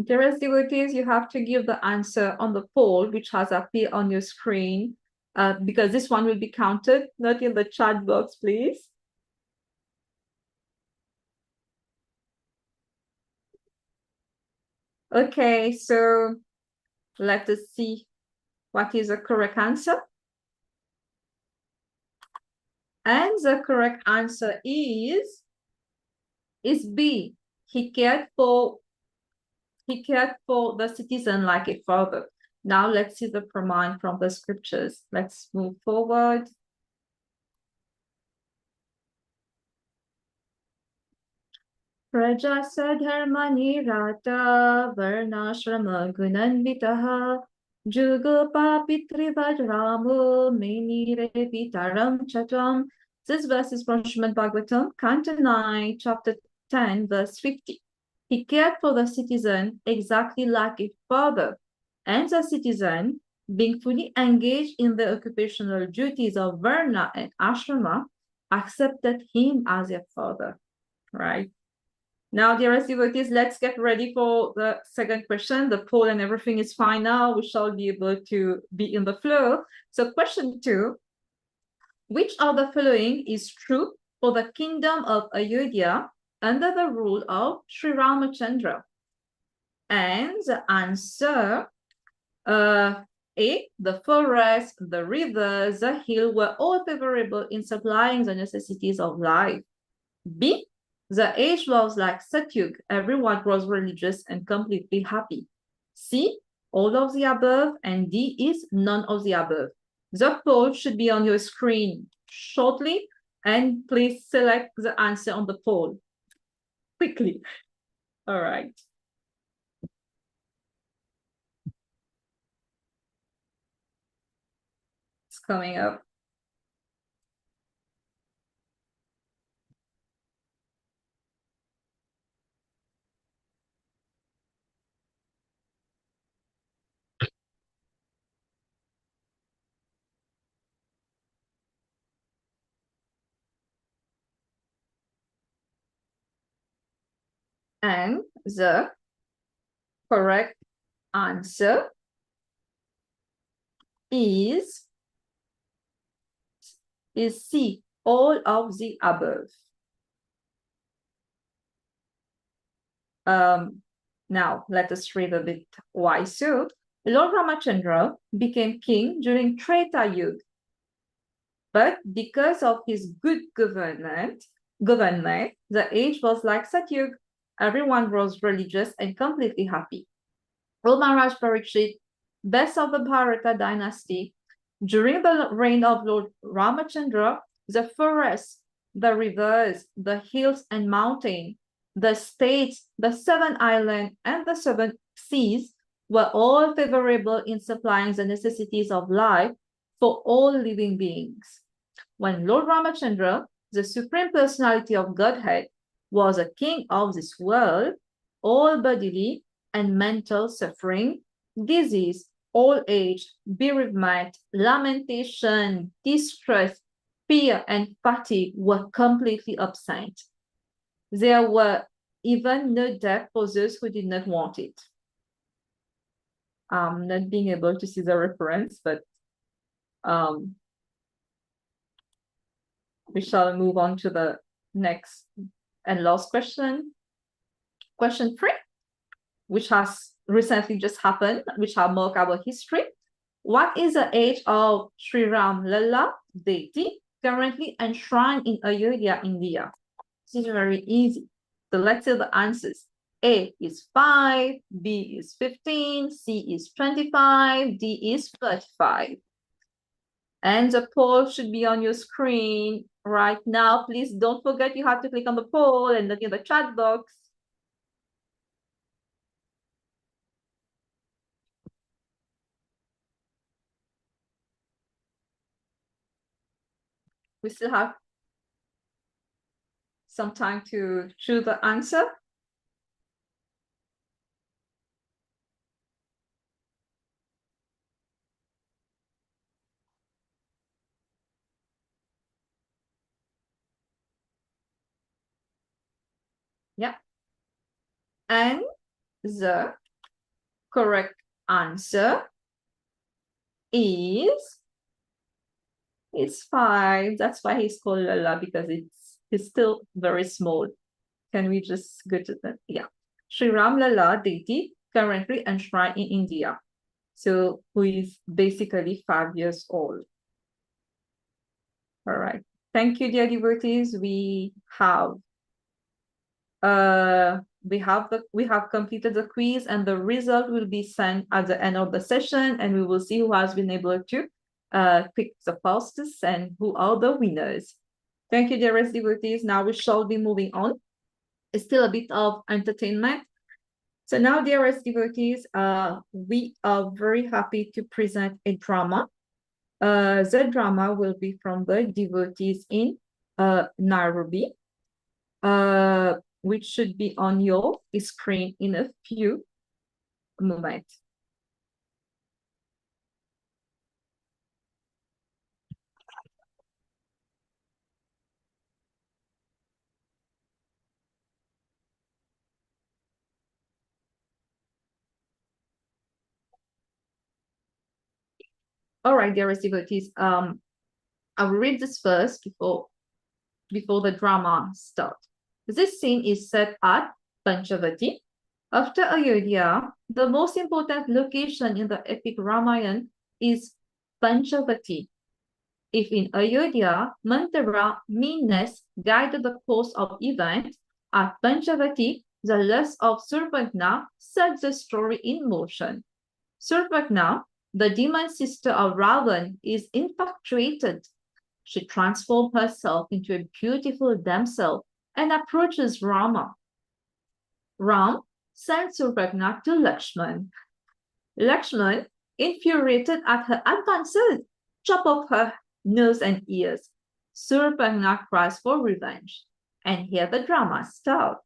Dearest devotees, you have to give the answer on the poll, which has appeared on your screen, because this one will be counted, not in the chat box, please. Okay, so let us see what is the correct answer. And the correct answer is B. He cared for the citizen like a father. Now let's see the praman from the scriptures. Let's move forward. Prajasa dharma nirata varnashrama gunanvitaha Jugopa pitrivajramo menire pitaram chatam. This verse is from Srimad Bhagavatam, Canto 9, chapter 10, verse 50. He cared for the citizen exactly like a father, and the citizen, being fully engaged in the occupational duties of Varna and Ashrama, accepted him as a father, right? Now, dearest devotees, let's get ready for the second question. The poll and everything is fine now. We shall be able to be in the flow. So question 2, which of the following is true for the kingdom of Ayodhya under the rule of Sri Ramachandra? And the answer, A, the forest, the rivers, the hill were all favorable in supplying the necessities of life. B, the age was like Satyug, everyone was religious and completely happy. C, all of the above, and D is none of the above. The poll should be on your screen shortly, and please select the answer on the poll quickly. All right. It's coming up. And the correct answer is C, all of the above. Now, let us read a bit why so. Lord Ramachandra became king during Treta Yuga, but because of his good government, the age was like Satyug. Everyone was religious and completely happy. O Maharaj Parikshit, best of the Bharata dynasty, during the reign of Lord Ramachandra, the forests, the rivers, the hills and mountains, the states, the 7 islands, and the 7 seas were all favorable in supplying the necessities of life for all living beings. When Lord Ramachandra, the Supreme Personality of Godhead, was a king of this world, all bodily and mental suffering, disease, old age, bereavement, lamentation, distress, fear, and fatigue were completely absent. There were even no death for those who did not want it. I'm not being able to see the reference, but we shall move on to the next and last question. Question 3, which has recently just happened, which have marked our history. What is the age of Sri Ram Lalla deity currently enshrined in Ayodhya, India? This is very easy. So let's see the answers. A is 5, B is 15, C is 25, D is 35. And the poll should be on your screen right now. Please don't forget you have to click on the poll and look in the chat box. We still have some time to choose the answer. Yeah. And the correct answer is 5. That's why he's called Lala, because it's still very small. Can we just go to that? Yeah. Sri Ram Lala deity currently enshrined in India. So who is basically 5 years old. All right. Thank you, dear devotees. We have completed the quiz, and the result will be sent at the end of the session, and we will see who has been able to pick the fastest and who are the winners. Thank you, dearest devotees. Now we shall be moving on. It's still a bit of entertainment. So now, dearest devotees, we are very happy to present a drama. The drama will be from the devotees in Nairobi, which should be on your screen in a few moments. All right, dearest devotees, I will read this first before the drama starts. This scene is set at Panchavati. After Ayodhya, the most important location in the epic Ramayana is Panchavati. If in Ayodhya, Mantara, meanness, guided the course of events, at Panchavati, the lust of Surpagna sets the story in motion. Surpagna, the demon sister of Ravan, is infatuated. She transforms herself into a beautiful damsel and approaches Rama. Ram sends Surpagna to Lakshman. Lakshman, infuriated at her advances, chops off her nose and ears. Surpagna cries for revenge. And here the drama starts.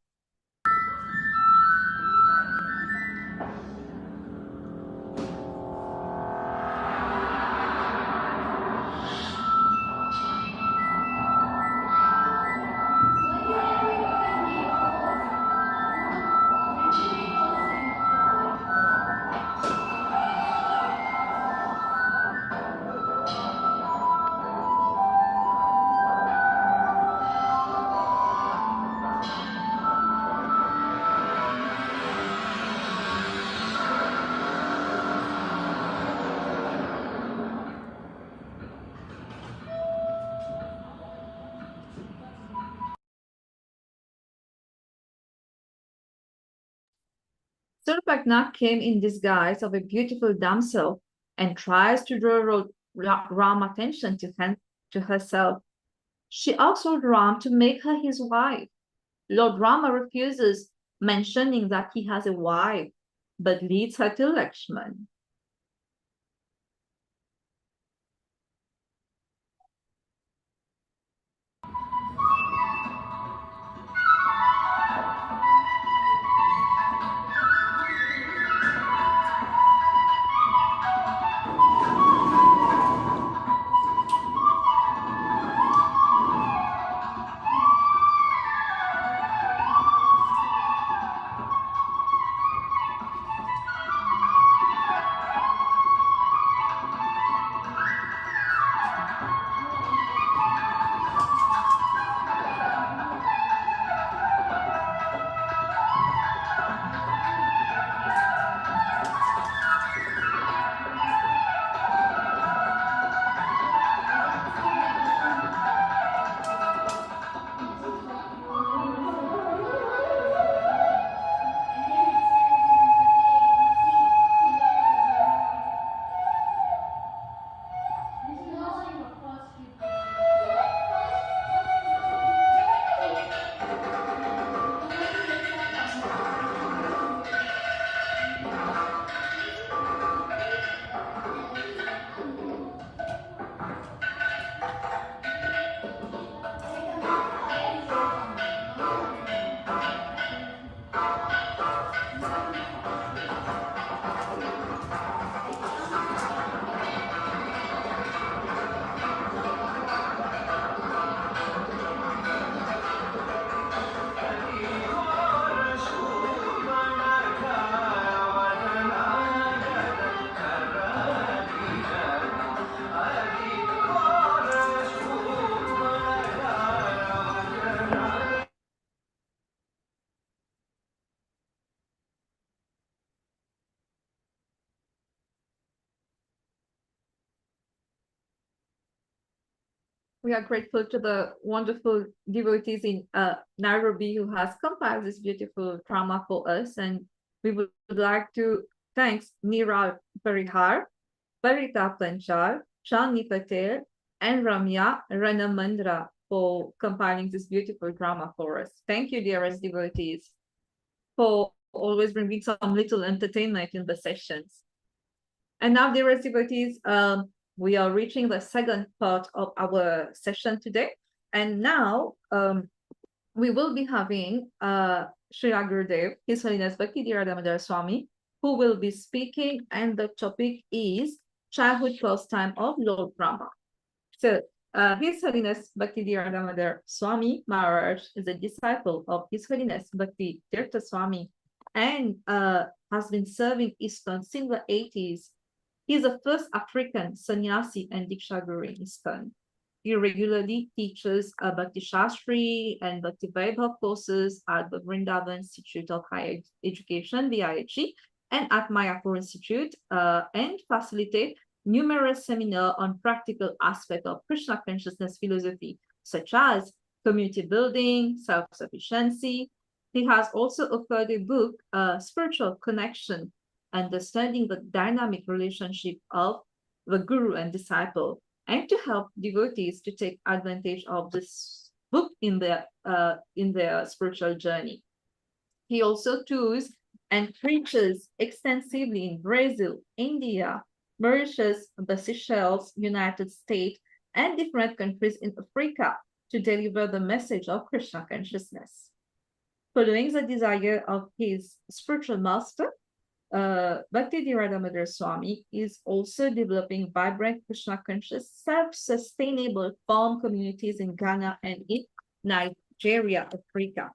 Surpagna came in disguise of a beautiful damsel and tries to draw Ram's attention to herself. She asks Ram to make her his wife. Lord Rama refuses, mentioning that he has a wife, but leads her to Lakshman. We are grateful to the wonderful devotees in Nairobi who has compiled this beautiful drama for us. And we would like to thank Neeral Parihar, Parita Panchal, Shani Patel, and Ramya Ramachandra for compiling this beautiful drama for us. Thank you, dearest devotees, for always bringing some little entertainment in the sessions. And now, dearest devotees, we are reaching the second part of our session today. And now we will be having Srila Gurudev, His Holiness Bhakti Dhira Damodara Swami, who will be speaking, and the topic is childhood pastime of Lord Brahma. So His Holiness Bhakti Dhira Damodara Swami Maharaj is a disciple of His Holiness Bhakti Tirtha Swami and has been serving ISKCON since the 80s. He is the first African sannyasi and Diksha Guru in ISKCON. He regularly teaches Bhakti Shastri and Bhakti Vaibhav courses at the Vrindavan Institute of Higher Education, VIHE, and at Mayapur Institute, and facilitate numerous seminars on practical aspects of Krishna consciousness philosophy, such as community building, self-sufficiency. He has also authored a book, Spiritual Connection, Understanding the Dynamic Relationship of the Guru and Disciple, and to help devotees to take advantage of this book in their spiritual journey. He also tours and preaches extensively in Brazil, India, Mauritius, the Seychelles, United States, and different countries in Africa to deliver the message of Krishna consciousness. Following the desire of his spiritual master, Bhakti Dhira Damodara Swami is also developing vibrant Krishna conscious, self-sustainable farm communities in Ghana and in Nigeria, Africa.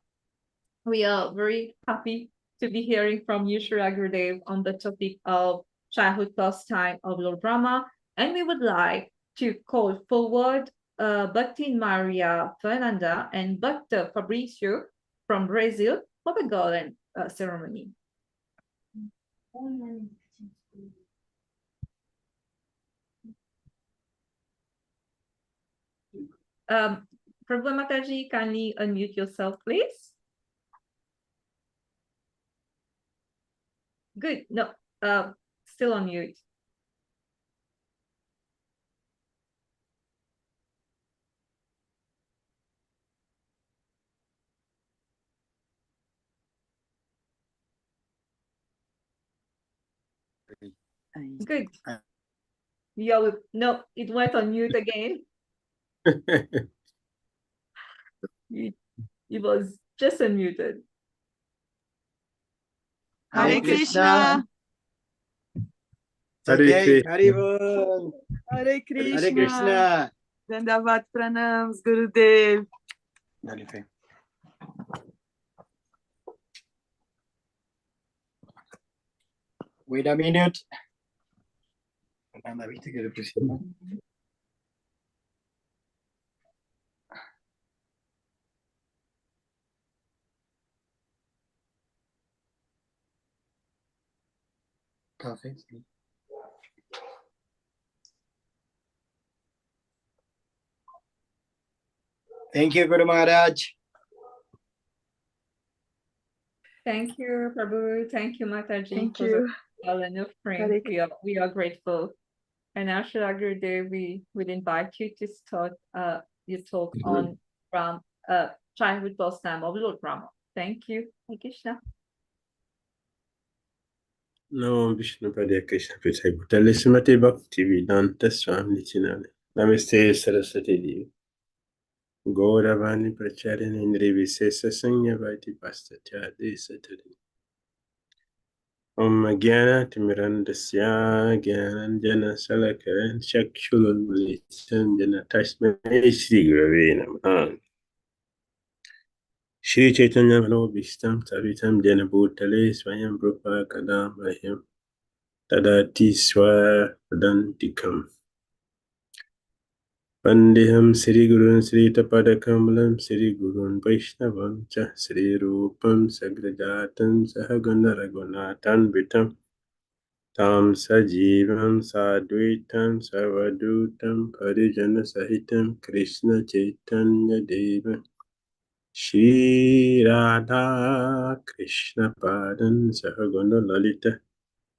We are very happy to be hearing from you, Srila Gurudev, on the topic of childhood pastime of Lord Brahma, and we would like to call forward Bhakti Maria Fernanda and Bhakti Fabricio from Brazil for the golden ceremony. Prabhu Mataji, kindly unmute yourself, please. Good. No, still on mute. Good. Yeah, no, it went on mute again. It was just unmuted. Hare Krishna. Hare Haribol. Hare Krishna. Hare Krishna. Dandavat pranams, Gurudev. Wait a minute. Perfect. Thank you, Guru Maharaj. Thank you, Prabhu. Thank you, Mataji. Thank for you. the and of frame. Hare We are grateful. And now, Shri Day, we would invite you to start your talk on childhood pastime of Lord Rama. Thank you. Hare Krishna. No, Vishnu Padya Krishna Prithai Bhutale Srimati Bhakti Vedanta Swami Chinale. Namaste Saraswati Devi. Gauravani Pracharini Indri Visesa Sanya Vaiti Pastatya Desatari. Om Gyana Timirandasya Gyananjana Salakaran Chakshulun Litanjana Tasmai Shri Gurave Namaha. Shri Chaitanya Mano Bhishtam Savitam Jana Bhutale Swayam Rupa Kadam Mahim Tadati Swa Padantikam. Vandeham Sri Gurun Sri Tapadakamalam Sri Gurun Vaishnavam Cha Sri Rupam Sagrajatan Sahagana Raghunatan Vitam Tam Sajivam Sadvitam Savadutam Parijana Sahitam Krishna Chaitanya Deva Shri Radha Krishna Padan Sahagana Lalita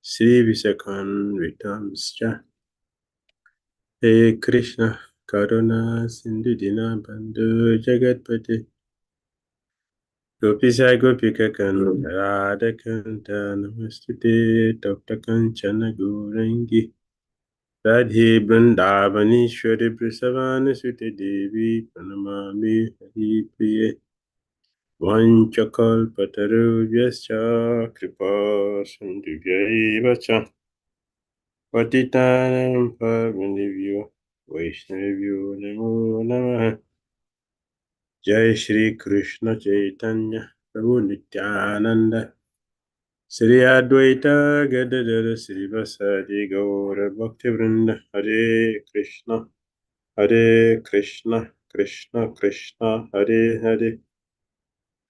Sri Visakan Vitamscha Hey Krishna Karuna Sindhu Dina Bandhu Jagatpati Gopisa Gopika Kan Radha Kanta Namastute Tapta Kanchana Gourangi Radhe Vrindavanishwari Prasavana Sute Devi Pranamami Hari Priye Vanchakal Pataru Vyascha Kripa Sindhu Cha Patitanam Pavanivyo Vaishnavyo Namo Namaha Jai Shri Krishna Chaitanya Prabhu Nityananda Sri Advaita Gadadara Sri Vasadi Gaura Bhakti Vrinda Hare Krishna Krishna Krishna Hare Hare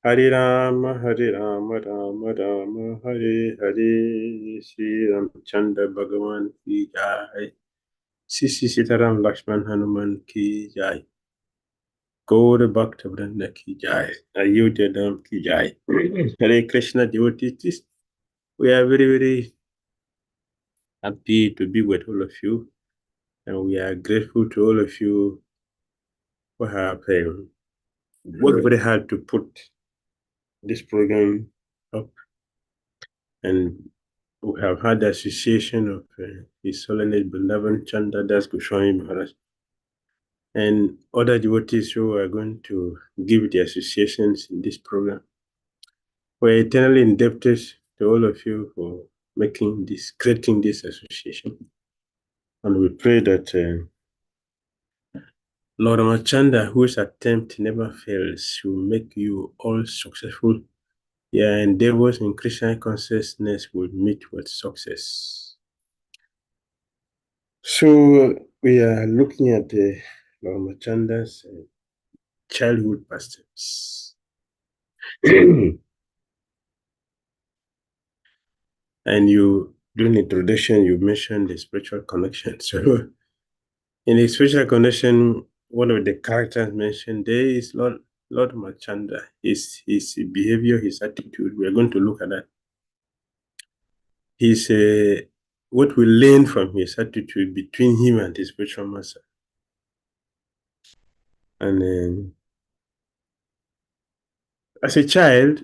Hare Rama Rama Rama Hare Hare Sri Ramachandra Bhagavan Ki Jai Sisi Sitaram Lakshman Hanuman Ki Jai Gaur Bhakta Vrinda Ki Jai Ayodhya Dham Ki Jai Hare Krishna devotees. We are very, very happy to be with all of you, and we are grateful to all of you who have worked very hard to put this program up, and we have had the association of His Holiness Beloved Chanda Das Goswami Maharaj and other devotees who are going to give the associations in this program. We're eternally indebted to all of you for creating this association. And we pray that Lord Ramachandra, whose attempt never fails, will make you all successful. Your endeavors in Krishna consciousness will meet with success. So we are looking at Lord Ramachandra's childhood pastimes. And during the introduction, you mentioned the spiritual connection. So in the spiritual connection, one of the characters mentioned there is Lord Ramachandra, his behavior, his attitude. We are going to look at that. his what we learn from his attitude between him and his spiritual master. And as a child,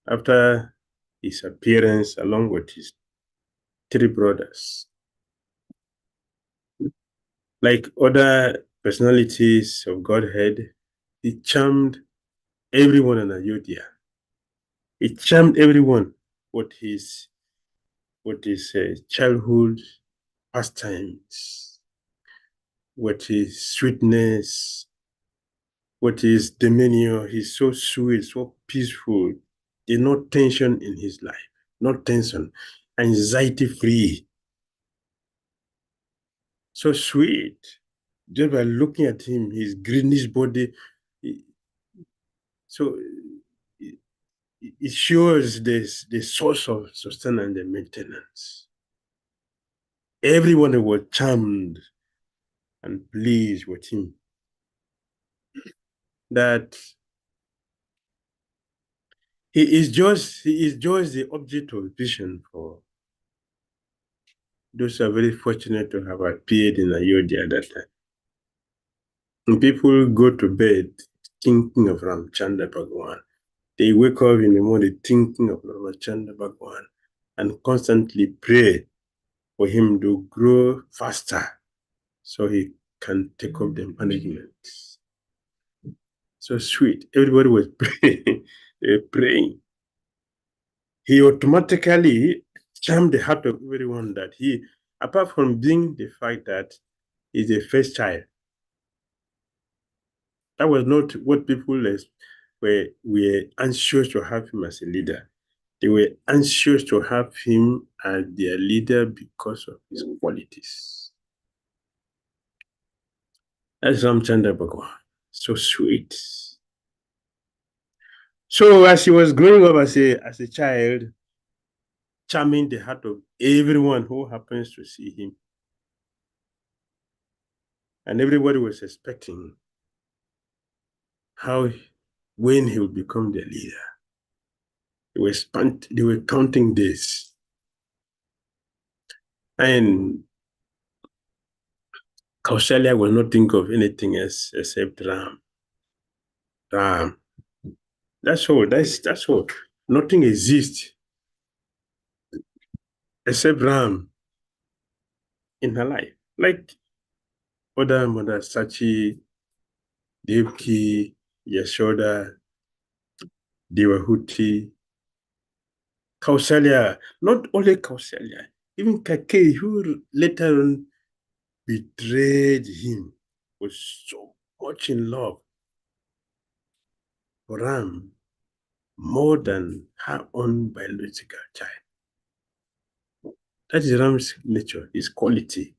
after his appearance along with his 3 brothers, like other personalities of Godhead, he charmed everyone in Ayodhya. He charmed everyone with his childhood pastimes, with his sweetness, with his demeanor. He's so sweet, so peaceful. There's no tension in his life, no tension, anxiety free. So sweet. Just by looking at him, his greenish body, so it shows this the source of sustenance and maintenance. Everyone was charmed and pleased with him. That he is just the object of vision for those who are very fortunate to have appeared in Ayodhya at that time. When people go to bed thinking of Ramachandra Bhagwan, they wake up in the morning thinking of Ramachandra Bhagwan and constantly pray for him to grow faster so he can take up the management. So sweet. Everybody was praying. They were praying. He automatically charmed the heart of everyone that he, apart from being the fact that he's the first child, that was not what people were anxious to have him as a leader. They were anxious to have him as their leader because of his qualities. That's Ramchandra Bhagwan. So sweet. So as he was growing up as a child, charming the heart of everyone who happens to see him. And everybody was expecting when he would become their leader. They were counting days. And Kausalya will not think of anything else except Ram. Ram. That's all. That's all. Nothing exists except Ram in her life. Like other mother Sachi, Devki, Yashoda, Devahuti, Kausalya, not only Kausalya, even Kakei, who later on betrayed him, was so much in love for Ram more than her own biological child. That is Ram's nature, his quality.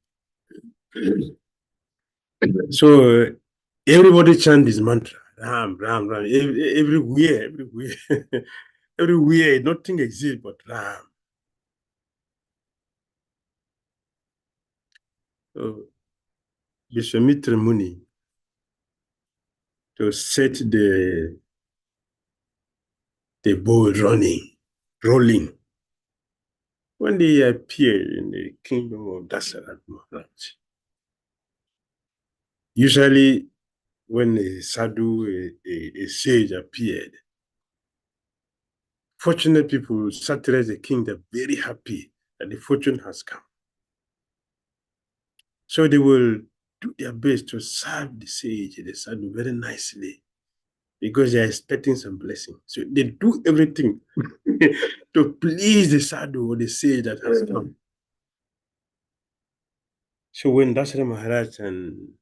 So everybody chant his mantra, Ram, Ram, Ram, everywhere. Everywhere, nothing exists but Ram. So Vishwamitra Muni, to set the ball rolling. When they appeared in the kingdom of Dasarat Maharaj, usually when a sadhu, a sage appeared, fortunate people satirize the king. They're very happy that the fortune has come. So they will do their best to serve the sage, the sadhu, very nicely because they are expecting some blessing. So they do everything to please the sadhu or the sage that has come. So when Dasarat Maharaj and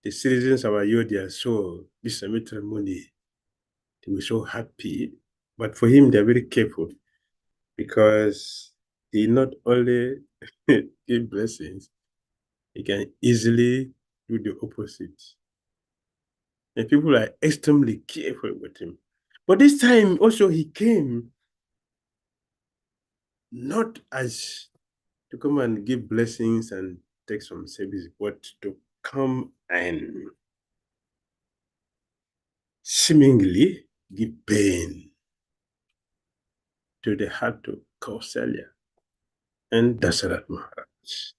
the citizens of Ayodhya saw Vishwamitra Muni, they were so happy. But for him, they're very careful because he not only give blessings, he can easily do the opposite. And people are extremely careful with him. But this time also he came not as to come and give blessings and take some service, but to come and seemingly give pain. to the heart of Kausalya and Dasarat Maharaj.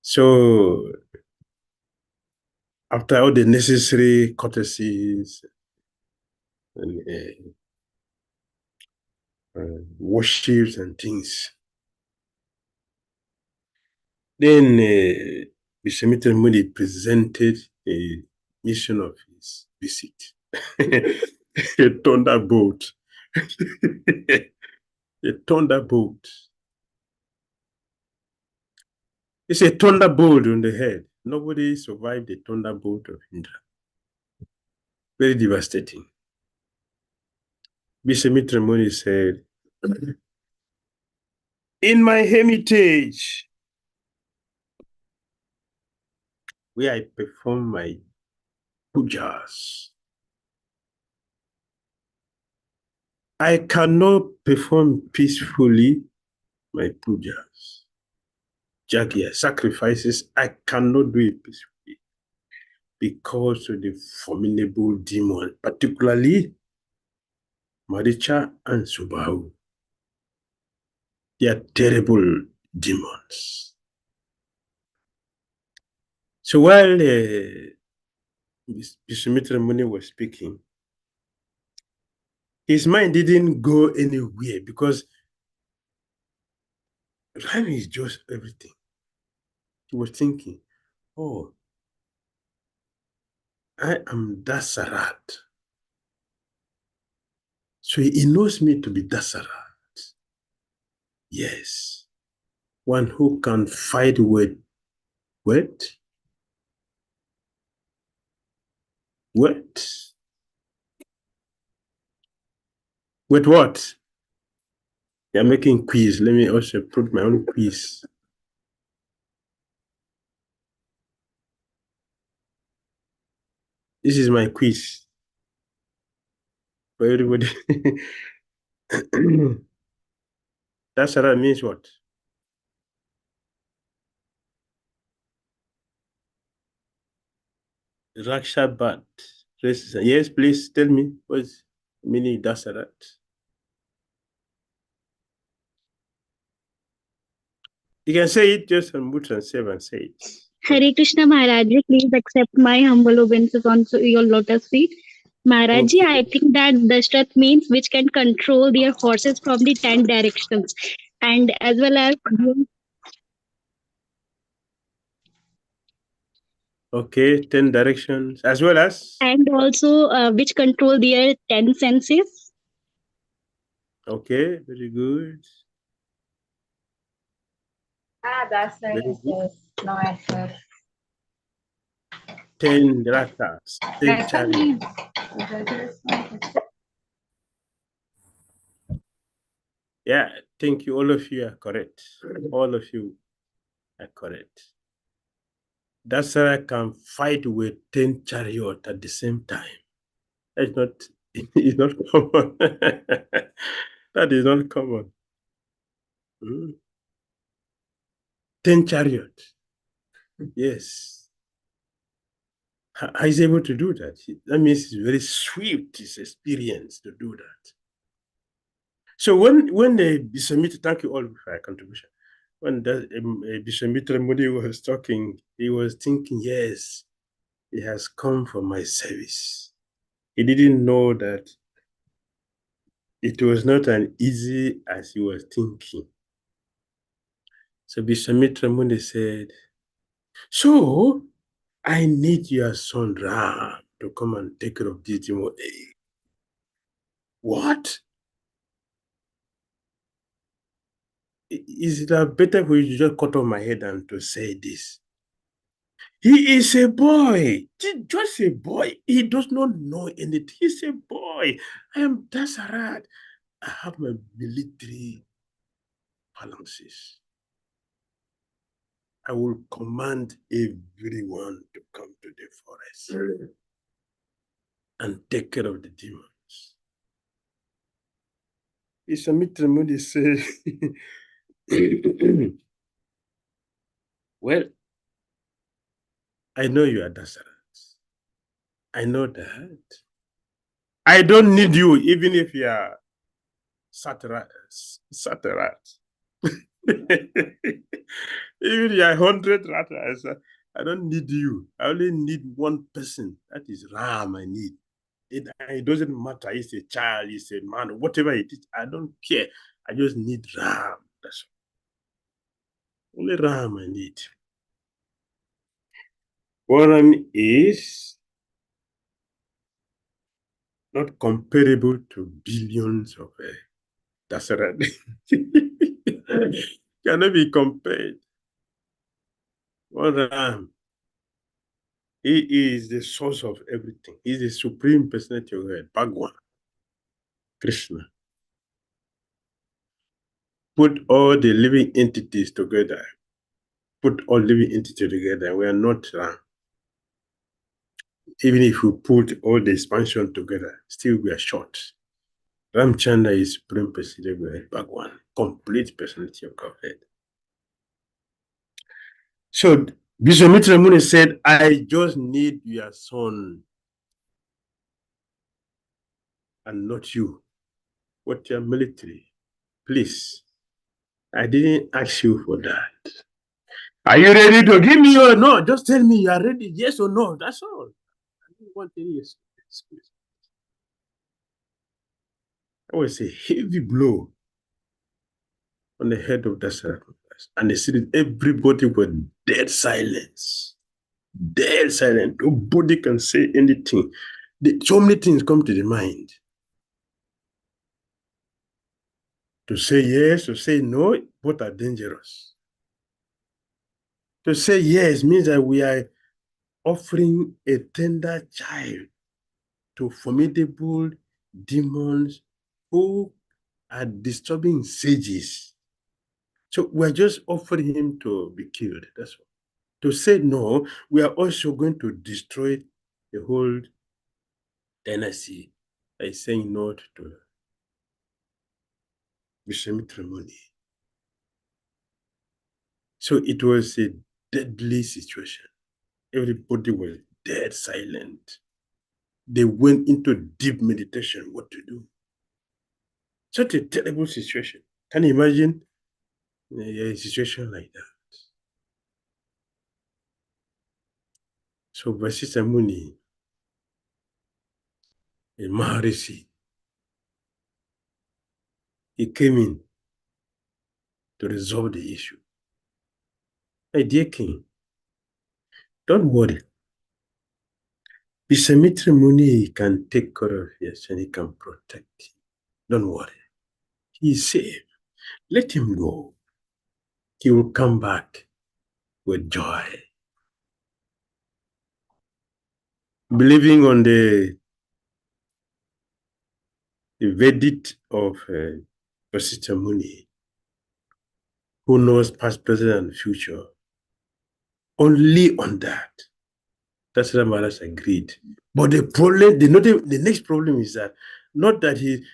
So, after all the necessary courtesies and worships and things, then Bishop Muni presented a mission of his visit. A thunderbolt. A thunderbolt. It's a thunderbolt on the head. Nobody survived the thunderbolt of Indra. Very devastating. Bishop Muni said, in my hermitage, where I perform my pujas, I cannot perform peacefully my pujas. Jagya, sacrifices, I cannot do it peacefully because of the formidable demon, particularly Maricha and Subahu. They are terrible demons. So while Bishop Muni was speaking, his mind didn't go anywhere because rhyming is just everything. He was thinking, oh, I am Dasarat. So he knows me to be Dasarat. Yes. One who can fight with what? What? With what? They're making quiz. Let me also put my own quiz. This is my quiz for everybody. Dasara means what? Rakshabat. Yes, please tell me what's meaning Dasarat. You can say it just unmute and save and say it. Hare Krishna Maharaj ji, please accept my humble obeisance on your lotus feet. Maharaj ji, Okay. I think that Dashrath means which can control their horses from the 10 directions, and as well as Okay, 10 directions as well as. and also which control their 10 senses. Okay, very good. That's Very good. no answer. 10 rakas, 10 chariots. Yeah, thank you. All of you are correct. All of you are correct. Dasara can fight with 10 chariots at the same time. That's not, it's not common. That is not common. 10 chariots. Yes. How is he able to do that? That means it's very swift, his experience to do that. So when the Bishop, thank you all for your contribution. When Bishop Modi was talking, he was thinking, yes, he has come for my service. He didn't know that it was not as easy as he was thinking. So Bishop Modi said, so I need your son Ram to come and take care of this demon. What? Is it better for you to just cut off my head and to say this? He is a boy, just a boy. He does not know anything. He's a boy. I am Dasarat. I have my military phalanxes. I will command everyone to come to the forest and take care of the demons. Ishamitra Modi said, well, I know you are Dasarat. I know that. I don't need you, even if you are Satarat. Even you are 100 ratas, I don't need you. I only need one person. That is Ram I need. It doesn't matter. It's a child, it's a man, whatever it is. I don't care. I just need Ram. That's all. Only Ram I need. Ram is not comparable to billions of Dasarat. Cannot be compared. Ram, he is the source of everything. He is the supreme personality of God, Bhagwan, Krishna. Put all the living entities together. Put all living entities together. We are not Ram. Even if we put all the expansion together, still we are short. Ramachandra is supreme personality of God, Bhagwan, complete personality of Godhead. So Vishwamitra Muni said, I just need your son and not you. What your military? Please. I didn't ask you for that. Are you ready to give me or no? Just tell me you are ready, yes or no. That's all. I don't want any excuse. That was a heavy blow on the head of Dasara. And they said everybody was dead silence. Dead silent. Nobody can say anything. So many things come to the mind. To say yes, to say no, both are dangerous. To say yes means that we are offering a tender child to formidable demons who are disturbing sages. So we're just offering him to be killed. That's all. To say no, we are also going to destroy the whole dynasty by saying no to Vishwamitra Muni. So it was a deadly situation. Everybody was dead silent. They went into deep meditation, what to do. Such a terrible situation. Can you imagine a situation like that? So Vasishtha Muni, a Maharishi, he came in to resolve the issue. My dear king, don't worry. Vishwamitra Muni can take care of us and he can protect you. Don't worry. He is safe. Let him go. He will come back with joy. Believing on the verdict of Vasishtha Muni, who knows past, present, and future, only on that, Dasara Maharaj agreed. But the problem, the next problem is that not that he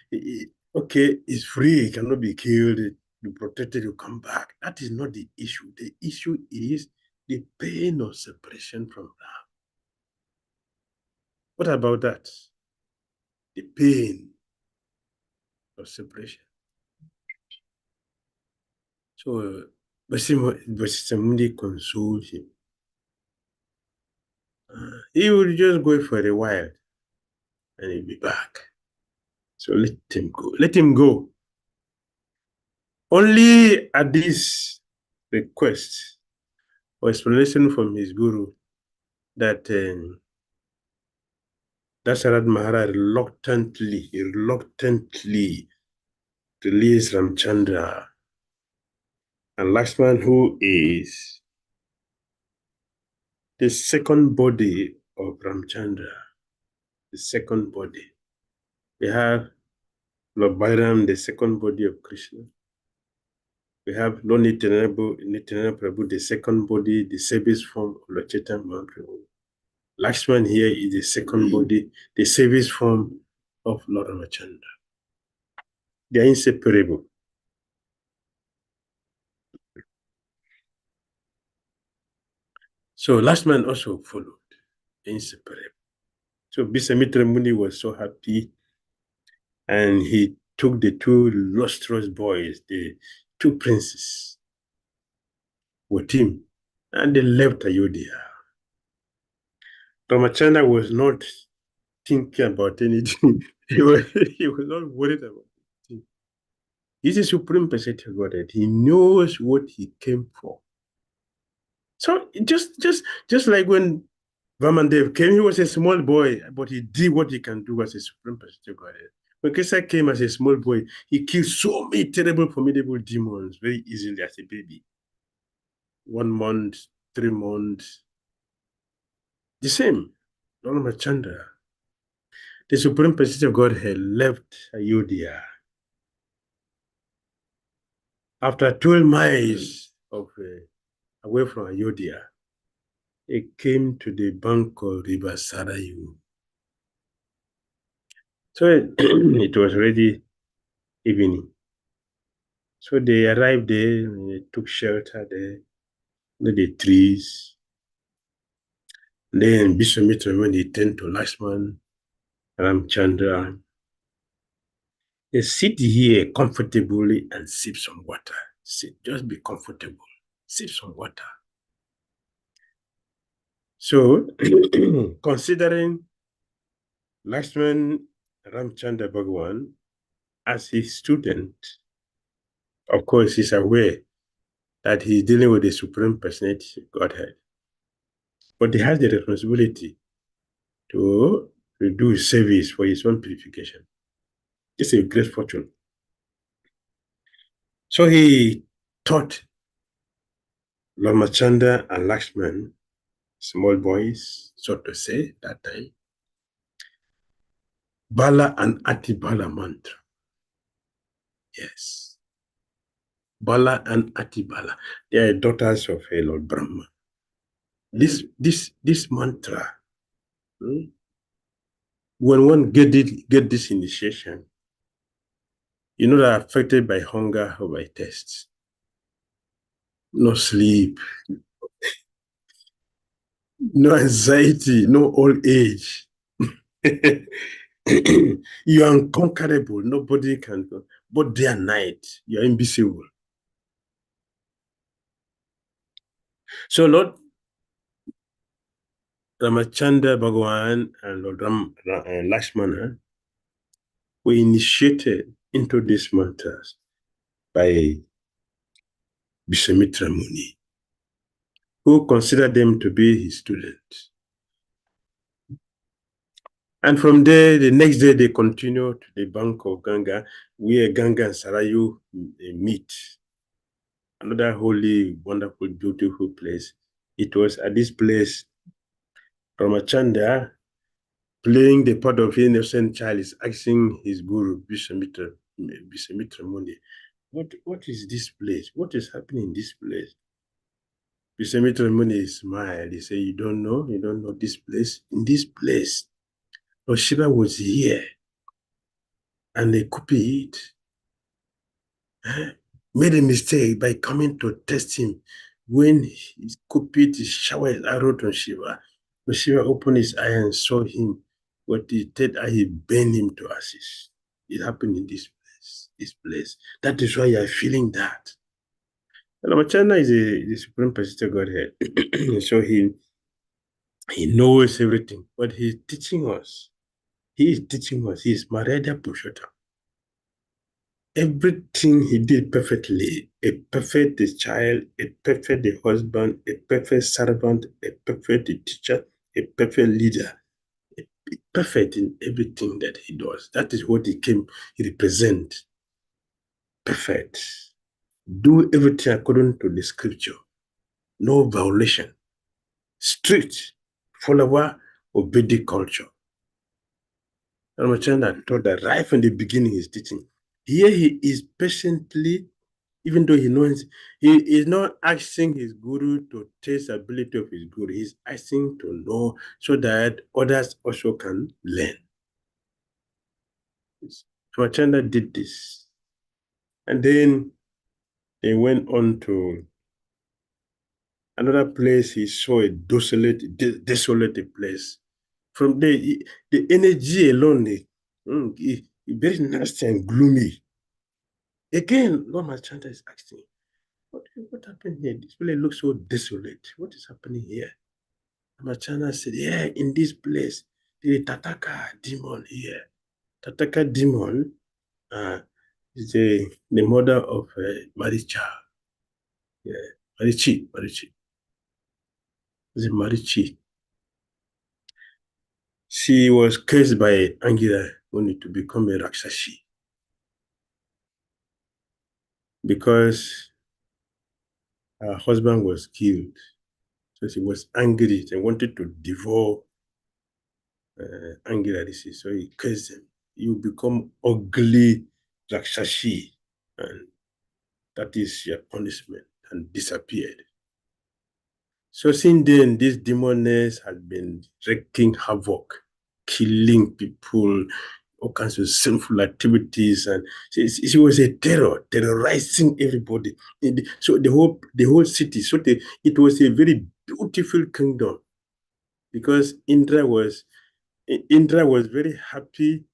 is free, he cannot be killed, be protected, he'll come back. That is not the issue. The issue is the pain of separation from Ram. What about that? The pain of separation. So Vasishtha Muni consoled him. He will just go for a while and he'll be back. So let him go. Let him go. Only at this request or explanation from his guru that Dasharat Maharaj reluctantly released Ramachandra and Lakshman, who is the second body of Ramachandra, the second body. We have Lord Bairam, the second body of Krishna. We have Lord Nityananda Prabhu, the second body, the service form of Lord Chaitanya Mahaprabhu. Lakshman here is the second body, the service form of Lord Ramachandra. They are inseparable. So Lakshman also followed, inseparable. So Vishwamitra Muni was so happy And he took the two lustrous boys, the two princes, with him, and they left Ayodhya. Ramachandra was not thinking about anything. he was not worried about anything. He's a supreme personality of Godhead. He knows what he came for. So just like when Vamandev came, he was a small boy, but he did what he can do as a supreme personality of Godhead. When Krishna came as a small boy, he killed so many terrible, formidable demons very easily as a baby. 1 month, 3 months. The same, Ramachandra. The Supreme Personality of Godhead left Ayodhya. After 12 miles away from Ayodhya, it came to the bank of River Sarayu. So it was already evening. So they arrived there, and they took shelter there under the trees. Then Vishwamitra, when they turned to Lakshman, Ramachandra, they sit here comfortably and sip some water. Sit, just be comfortable. Sip some water. So, considering Lakshman Ramachandra Bhagawan as his student, of course, he's aware that he's dealing with the Supreme Personality of Godhead. But he has the responsibility to do service for his own purification. It's a great fortune. So he taught Ramachandra and Lakshman, small boys, so to say, that time, Bala and Ati Bala mantra. Yes. Bala and Ati Bala. They are daughters of Lord Brahma. This mantra, when one get this initiation, you know, they're affected by hunger or by thirst. No sleep, no anxiety, no old age. You are unconquerable. Nobody can go. But day and night, you are invisible. So Lord Ramachandra Bhagawan and Lord Lakshmana were initiated into these mantras by Vishwamitra Muni, who considered them to be his students. And from there, the next day, they continued to the bank of Ganga, where Ganga and Sarayu meet. Another holy, wonderful, beautiful place. It was at this place, Ramachandra, playing the part of innocent child, is asking his guru, Vishwamitra Muni, what is this place? What is happening in this place? Vishwamitra Muni smiled. He said, you don't know this place? In this place, Lord Shiva was here, and they copied it. Made a mistake by coming to test him. When he copied, he showered arrow on Shiva. When Shiva opened his eye and saw him, what he third eye, he burned him to ashes. It happened in this place. That is why you are feeling that. Ramachandra is the Supreme Personality of Godhead. So he knows everything, but he's teaching us. He is teaching us. He is Maharajah Purushottam. Everything he did perfectly. A perfect child, a perfect husband, a perfect servant, a perfect teacher, a perfect leader. Perfect in everything that he does. That is what he represents. Perfect. Do everything according to the scripture. No violation. Strict follower of Vedic culture. Ramachandra taught that right from the beginning he's teaching. Here he is patiently, even though he knows, he is not asking his guru to test the ability of his guru. He's asking to know so that others also can learn. Ramachandra did this. And then they went on to another place. He saw a desolate place. From there, the energy alone, very nasty and gloomy. Again, Ramachandra is asking, what happened here? This place looks so desolate. What is happening here? Ramachandra said, yeah, in this place, the Tataka demon here. Tataka demon is the mother of Maricha. Yeah, Marichi. The Marichi. She was cursed by Angira only to become a Raksashi. Because her husband was killed. So she was angry and wanted to devour Angira. So he cursed him. You become ugly Raksashi. And that is your punishment, and disappeared. So since then, this demoness has been wreaking havoc, killing people, all kinds of sinful activities, and she was a terror, terrorizing everybody. So the whole city. So it was a very beautiful kingdom, because Indra was very happy.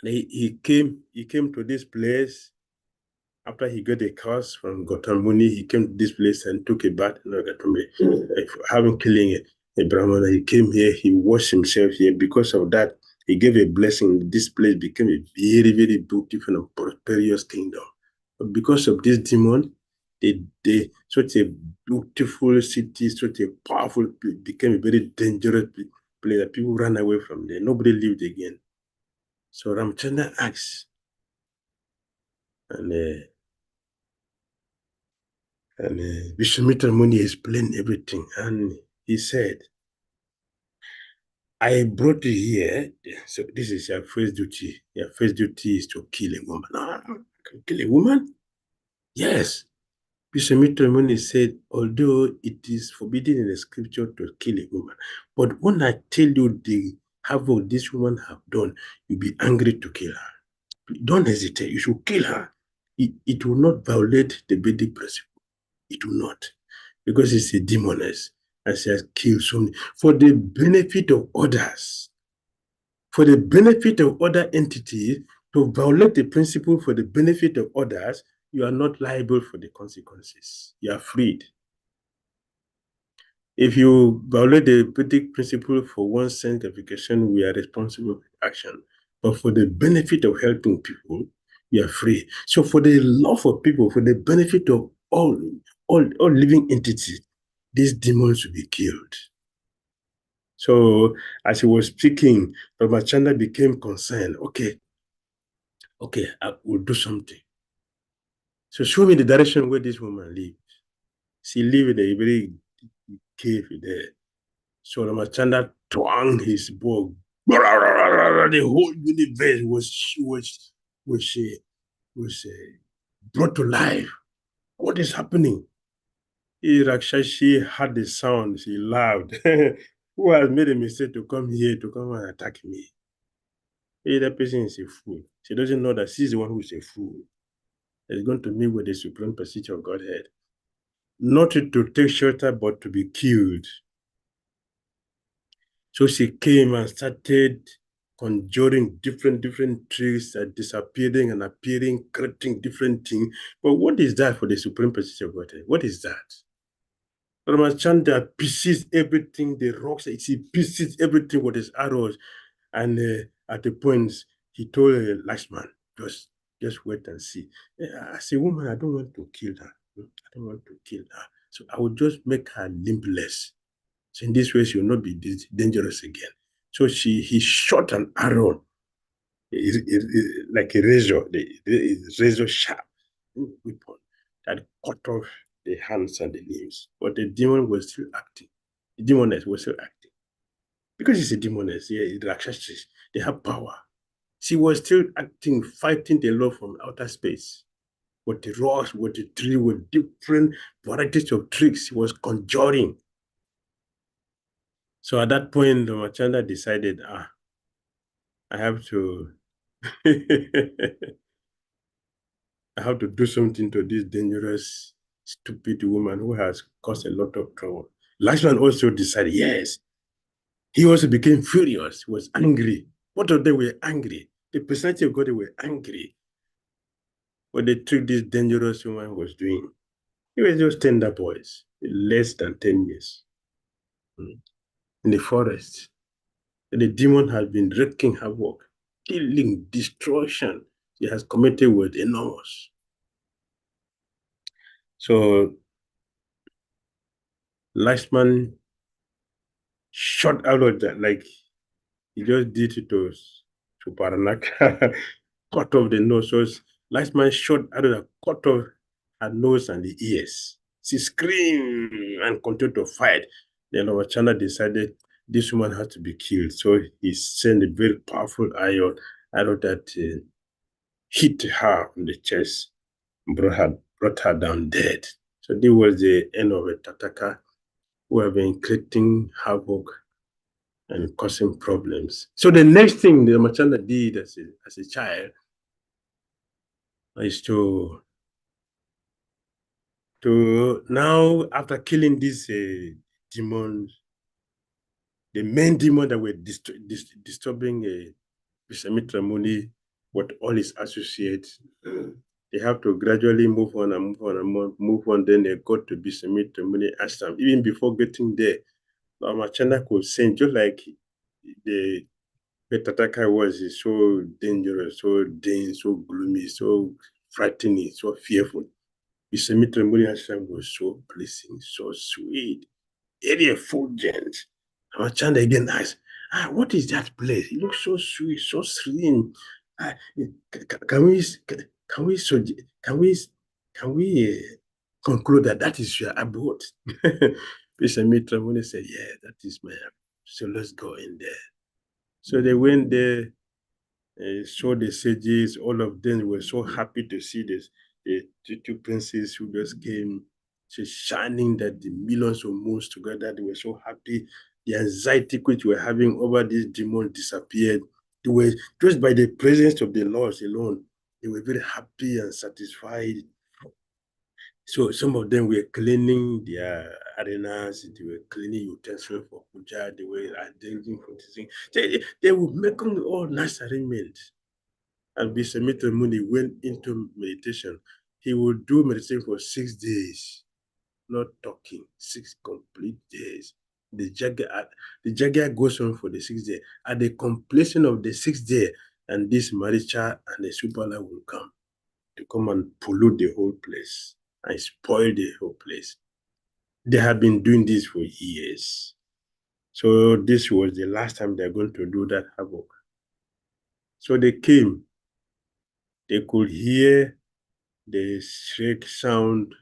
And he came to this place. After he got a curse from Gautam Muni, he came to this place and took a bath. Having killing a Brahmana, he came here, he washed himself here. Because of that, he gave a blessing. This place became a very, very beautiful and prosperous kingdom. But because of this demon, such a beautiful city, such a powerful, became a very dangerous place that people ran away from there. Nobody lived again. So Ramachandra asked, and Vishwamitra Muni explained everything, and he said, I brought you here, so this is your first duty. Your first duty is to kill a woman. No, can kill a woman? Yes. Vishwamitra Muni said, although it is forbidden in the scripture to kill a woman, but when I tell you the havoc this woman have done, you'll be angry to kill her. Don't hesitate. You should kill her. It will not violate the Vedic principle. It will not, because it's a demoness, and she has killed so many. For the benefit of others, for the benefit of other entities, to violate the principle for the benefit of others, you are not liable for the consequences. You are freed. If you violate the Vedic principle for one's sanctification, we are responsible for action. But for the benefit of helping people, you are free. So for the love of people, for the benefit of all living entities, these demons will be killed. So as he was speaking, Ramachandra became concerned. Okay, I will do something. So show me the direction where this woman lived. She lived in a very cave there. So Ramachandra twanged his bow. The whole universe was brought to life. What is happening? Rakshashi heard the sound. She laughed. Who has made a mistake to come here to come and attack me? That person is a fool. She doesn't know that she's the one who is a fool. Is going to meet with the supreme personality of Godhead. Not to take shelter, but to be killed. So she came and started conjuring different tricks, disappearing and appearing, creating different things. But what is that for the supreme personality of Godhead? What is that? Ramachandra pieces everything, the rocks, he pieces everything with his arrows. And at the point, he told Lakshman, just wait and see. As a woman, I don't want to kill her. I don't want to kill her. So I will just make her limbless. So in this way, she will not be dangerous again. So he shot an arrow, like a razor, razor sharp weapon that cut off the hands and the limbs. But the demon was still acting. The demoness was still acting. Because it's a demoness, the Rakshasas, they have power. She was still acting, fighting the Lord from outer space. With the rocks, with the tree, with different varieties of tricks she was conjuring. So at that point, Ramachandra decided, I have to I have to do something to this dangerous, stupid woman who has caused a lot of trouble. Lakshman also decided, yes. He also became furious, he was angry. Both of them were angry. The personality of God were angry. What the trick this dangerous woman was doing. They were just tender boys, less than 10 years, in the forest. And the demon has been wreaking havoc, killing, destruction. He has committed was enormous. So Lashman shot out of that, like he just did it to Paranaka, cut off the nose. So Lashman shot out of the cut off her nose and the ears. She screamed and continued to fight. Then Ramachandra decided this woman had to be killed. So he sent a very powerful arrow that hit her on the chest, brought her down dead. So this was the end of a Tataka who have been creating havoc and causing problems. So the next thing the Ramachandra did as a child is to now, after killing these demons, the main demon that were disturbing Vishamitra Muni, what all his associates, they have to gradually move on and move on and move on. Then they got to Vishamitra Muni ashram. Even before getting there, Ramachandra could sense, just like the Tataka was so dangerous, so dense, so gloomy, so frightening, so fearful. Vishamitra Muni ashram was so pleasing, so sweet, very effulgent. Ramachandra again asked, what is that place? It looks so sweet, so serene. Can we conclude that is your abode? Vishamitra Muni said, yeah, that is my abode. So let's go in there. So they went there, saw the sages. All of them were so happy to see this. The two princes who just came, just shining that the millions of moons together. They were so happy. The anxiety which we were having over this demon disappeared. They were just by the presence of the Lord alone. They were very happy and satisfied. So some of them were cleaning their arenas, they were cleaning utensils for puja, they were arranging for this thing. They were making all nice arrangements. And Vishamitra Muni went into meditation. He would do meditation for 6 days, not talking, 6 complete days. The Jagya goes on for the 6th day. At the completion of the 6th day, and this Maricha and the Supala will come and pollute the whole place and spoil the whole place. They have been doing this for years. So this was the last time they're going to do that havoc. So they came. They could hear the shriek sound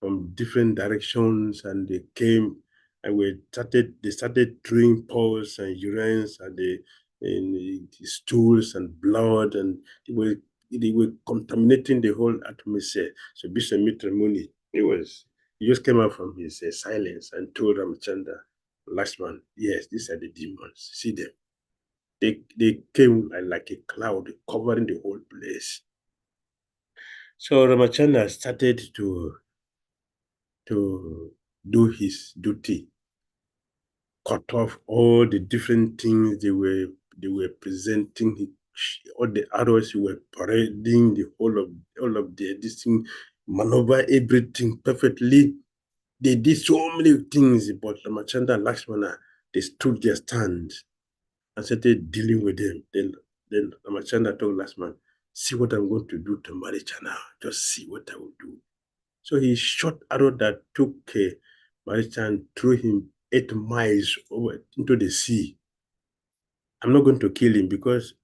from different directions, and they came and they started throwing paws and urines and the stools and blood, and they were contaminating the whole atmosphere. So Bishop Mitra Muni, he just came out from his silence and told Ramachandra, Lakshman, yes, these are the demons. See them. They came like a cloud covering the whole place. So Ramachandra started to do his duty, cut off all the different things they were presenting, all the arrows were parading, the whole of this thing, maneuver everything perfectly. They did so many things, but Ramachandra and Lakshmana, they stood their stand and started dealing with them. Then Ramachandra told Lakshman, see what I'm going to do to Maricha now. Just see what I will do. So he shot arrow that took Maricha and threw him 8 miles over into the sea. I'm not going to kill him because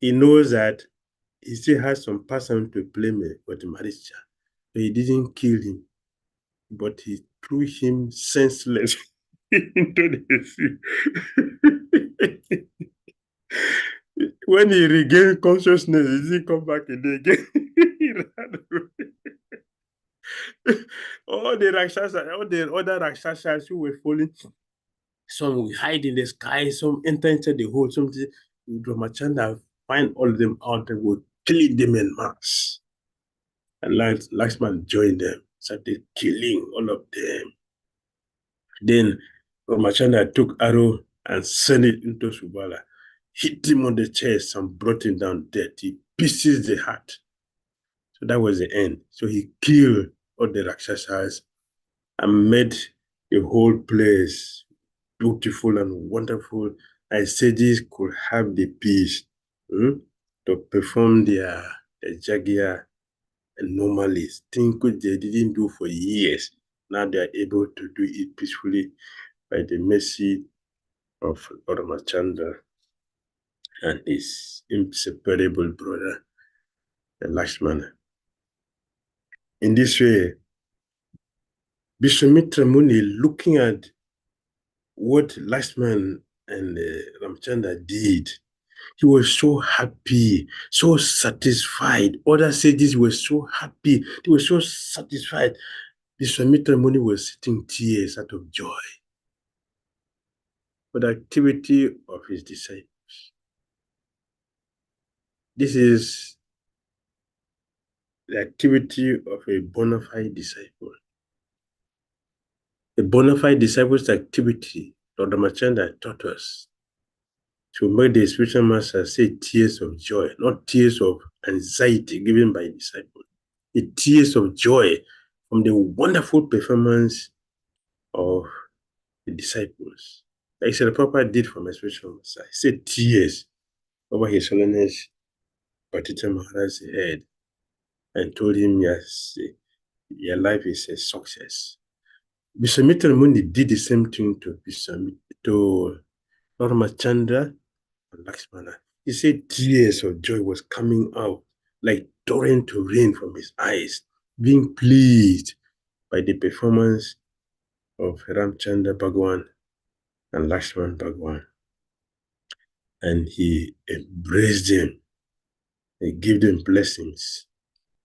he knows that he still has some person to blame with Maricha. So he didn't kill him, but he threw him senseless into the sea. When he regained consciousness, he didn't come back again. He ran away. All the Rakshasas, all the other Rakshasas who were falling, some will hide in the sky, some enter into the hole, some Ramachandra find all of them out and would kill them in mass. And Lakshman joined them, started killing all of them. Then Ramachandra took arrow and sent it into Subala. hit him on the chest and brought him down dead. He pierces the heart. So that was the end. So he killed all the Rakshasas and made the whole place beautiful and wonderful. And sages could have the peace to perform their jagya and normally, things which they didn't do for years. Now they are able to do it peacefully by the mercy of Ramachandra and his inseparable brother, Lakshmana. In this way, Vishwamitra Muni, looking at what Lakshmana and Ramachandra did, he was so happy, so satisfied. Other sages were so happy, they were so satisfied. Vishwamitra Muni was sitting tears out of joy for the activity of his disciples. This is the activity of a bona fide disciple. A bona fide disciple's activity, Lord Ramachandra taught us to make the spiritual master say tears of joy, not tears of anxiety given by disciples. The tears of joy from the wonderful performance of the disciples. Like Srila Prabhupada did for my spiritual master. He said tears over His Holiness Bhattacharya Maharaj's head and told him, yes, your life is a success. Vishwamitra Muni did the same thing to Ramachandra and Lakshmana. He said tears of joy was coming out like torrent of rain from his eyes, being pleased by the performance of Ramchandra Bhagwan and Lakshman Bhagwan. And he embraced them. He gave them blessings.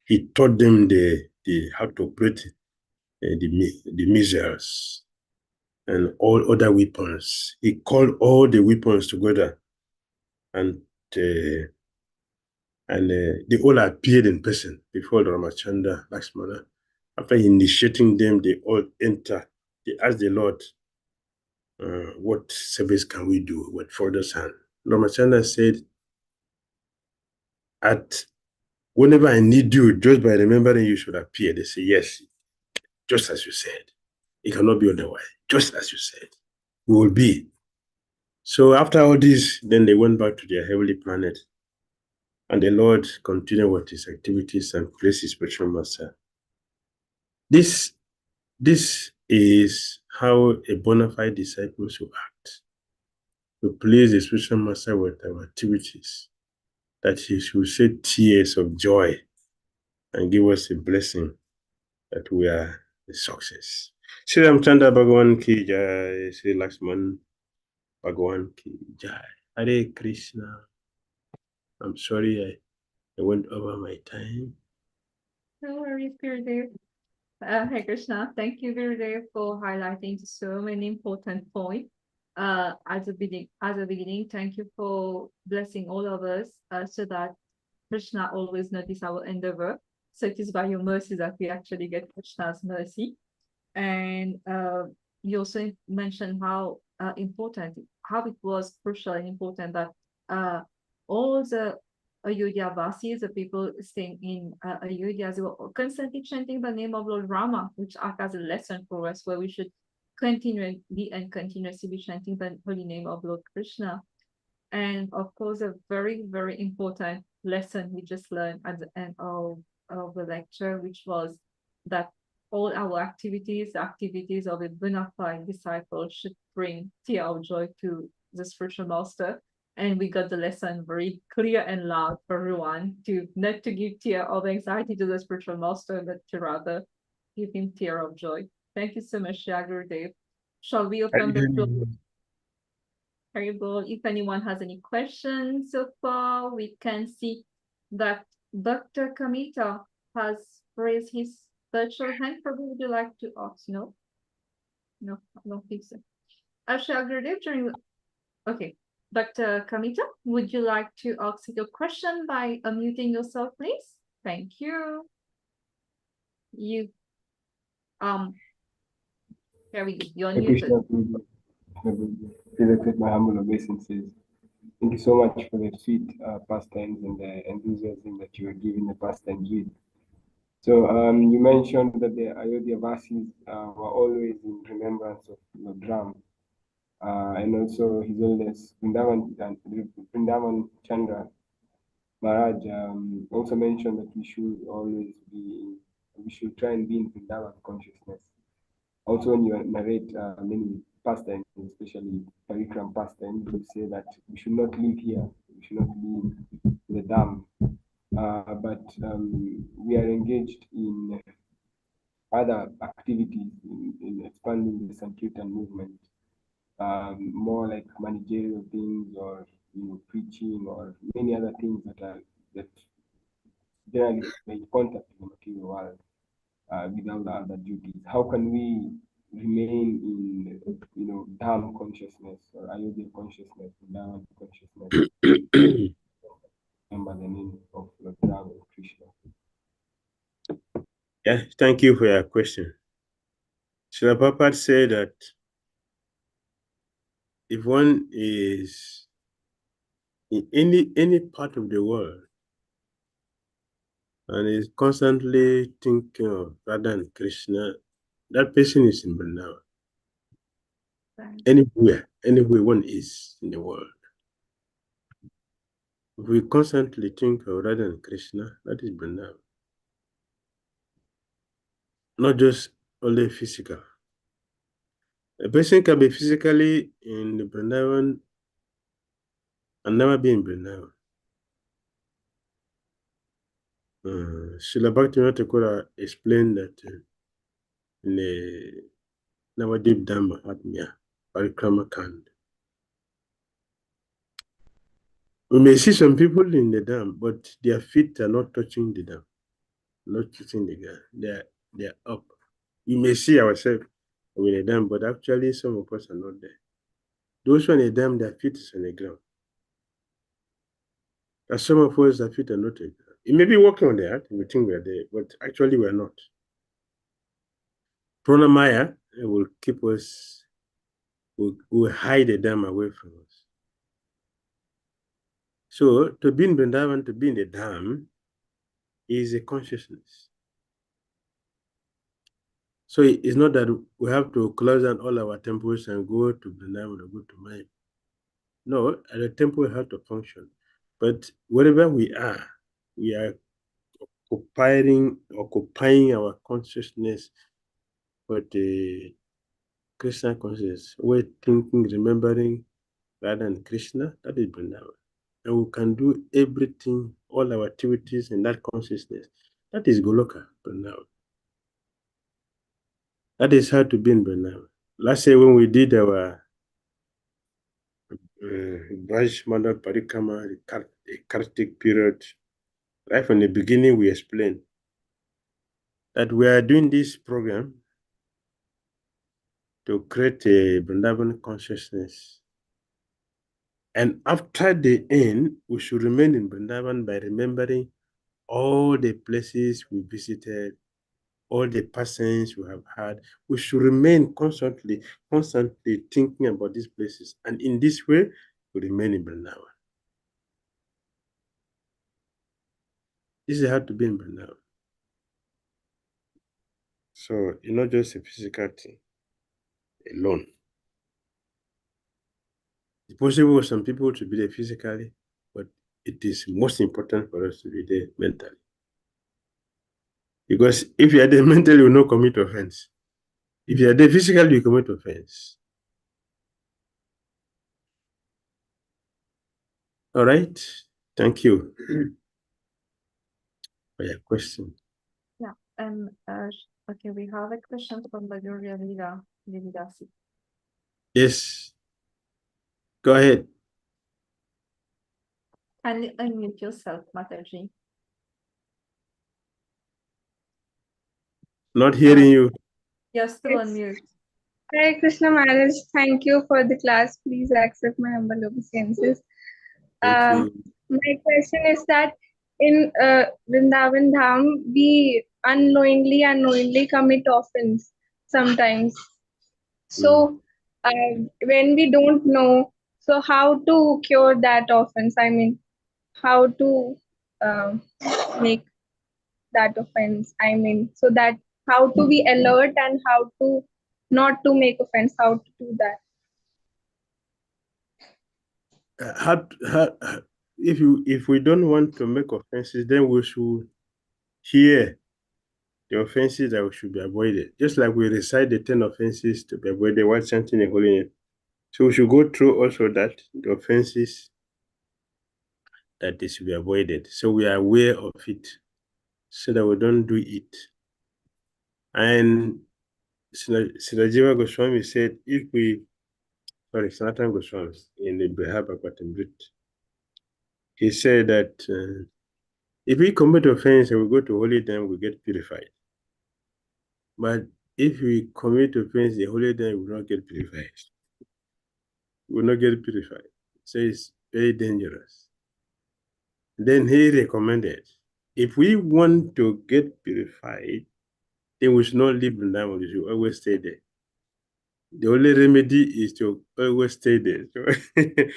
He taught them how to operate the missiles and all other weapons. He called all the weapons together, and they all appeared in person before Ramachandra, Lakshmana. After initiating them, they all enter. They asked the Lord, what service can we do? What furthers hand? Ramachandra said, whenever I need you, just by remembering you should appear. They say, yes, just as you said. It cannot be otherwise. Just as you said, we will be. So after all this, then they went back to their heavenly planet. And the Lord continued with his activities and placed his spiritual master. This is how a bona fide disciple should act. To please the spiritual master with our activities, that he should shed tears of joy and give us a blessing that we are a success. Sri Ramchandra Bhagwan ki jai, Sri Lakshman Bhagwan ki jai. Hare Krishna. I'm sorry I went over my time. No worries, Gurudev. Hare Krishna. Thank you, Gurudev, for highlighting so many important points. As a beginning, thank you for blessing all of us so that Krishna always notice our endeavor. So it is by your mercy that we actually get Krishna's mercy. And you also mentioned how important, how it was crucial and important that all the Ayodhya Vasis, the people staying in Ayodhya, they were constantly chanting the name of Lord Rama, which acts as a lesson for us where we should continually and continuously be chanting the holy name of Lord Krishna. And of course, a very, very important lesson we just learned at the end of the lecture, which was that all our activities, the activities of a bona fide disciple, should bring tear of joy to the spiritual master. And we got the lesson very clear and loud for everyone to not to give tear of anxiety to the spiritual master, but to rather give him tear of joy. Thank you so much, Gurudev. Shall we open the floor? If anyone has any questions so far, we can see that Dr. Kamita has raised his virtual hand. Probably would you like to ask? No? No, I don't think so. Gurudev, okay. Dr. Kamita, would you like to ask your question by unmuting yourself, please? Thank you. Here we go. You're unmuted. Please accept my humble obeisances. Thank you so much for the sweet pastimes and the enthusiasm that you are giving the pastimes with. So you mentioned that the Ayodhya Vasis were always in remembrance of Lord Ram, and also His Holiness Vrindavan Chandra Maharaj also mentioned that we should try and be in Vrindavan consciousness. Also, when you narrate many pastimes, especially Parikram pastimes, you say that we should not live here, we should not leave the dam. But we are engaged in other activities in expanding the Sankirtan movement, more like managerial things or preaching or many other things that generally make contact with the material world without the other duties. How can we remain in Dham consciousness or Ayodhya consciousness, Dham consciousness? Remember the name of Lord Ram and Krishna. Yeah, thank you for your question. Srila Prabhupada said that if one is in any part of the world and is constantly thinking of Radha and Krishna, that person is in Vrindavan. Right. Anywhere one is in the world. If we constantly think of Radha and Krishna, that is Vrindavan. Not just only physical. A person can be physically in the Vrindavan and never be in Vrindavan. Srila Bhaktivinoda Thakur explained that in the Navadip Dhamma Atmya Parikrama Kand. We may see some people in the dam, but their feet are not touching the dam, not touching the ground. They are up. We may see ourselves in the dam, but actually some of us are not there. Those who are in the dam, their feet is on the ground. And some of us, their feet are not on the ground. It may be walking on the earth, we think we are there, but actually we are not. Pranamaya will keep us, will hide the dam away from us. So to be in Vrindavan, to be in the dam, is a consciousness. So it's not that we have to close down all our temples and go to Vrindavan or go to Maya. No, the temple has to function. But wherever we are occupying our consciousness with the Krishna consciousness. We're thinking, remembering Radha and Krishna, that is Vrindavan. And we can do everything, all our activities in that consciousness. That is Goloka, Vrindavan. That is how to be in Vrindavan. Last year when we did our Braj Mandal Parikrama, the Kartik period, right from the beginning we explained that we are doing this program to create a Vrindavan consciousness. And after the end, we should remain in Vrindavan by remembering all the places we visited, all the persons we have had. We should remain constantly thinking about these places. And in this way, we remain in Vrindavan. This is how to be in Vrindavan. So it's not just a physical thing alone. It's possible for some people to be there physically, but it is most important for us to be there mentally. Because if you are there mentally, you will not commit offense. If you are there physically, you commit offense. All right. Thank you for your question. Yeah. Okay, we have a question from the Dhira. Yes. Go ahead. Kindly unmute yourself, Mataji. Not hearing you. You're still on mute. Hare Krishna Maharaj, thank you for the class. Please accept my humble obeisances. Thank you. My question is that in Vrindavan Dham, we unknowingly commit offense sometimes. So when we don't know, So how to cure that offense? I mean, how to make that offense? I mean, so that how to be alert and how to not to make offense, how to do that? If we don't want to make offenses, then we should hear the offenses that should be avoided. Just like we recite the 10 offenses to be avoided while chanting the holy name. So we should go through also that the offenses that they should be avoided. So we are aware of it so that we don't do it. And Sinajiva Goswami said, Sanatana Goswami in the Bhagavatam, he said that if we commit offense and we go to holy time, we get purified. But if we commit offense, the holy time will not get purified. Will not get purified. So it's very dangerous. Then he recommended, if we want to get purified, then we should not leave Vrindavan, we should always stay there. The only remedy is to always stay there. So if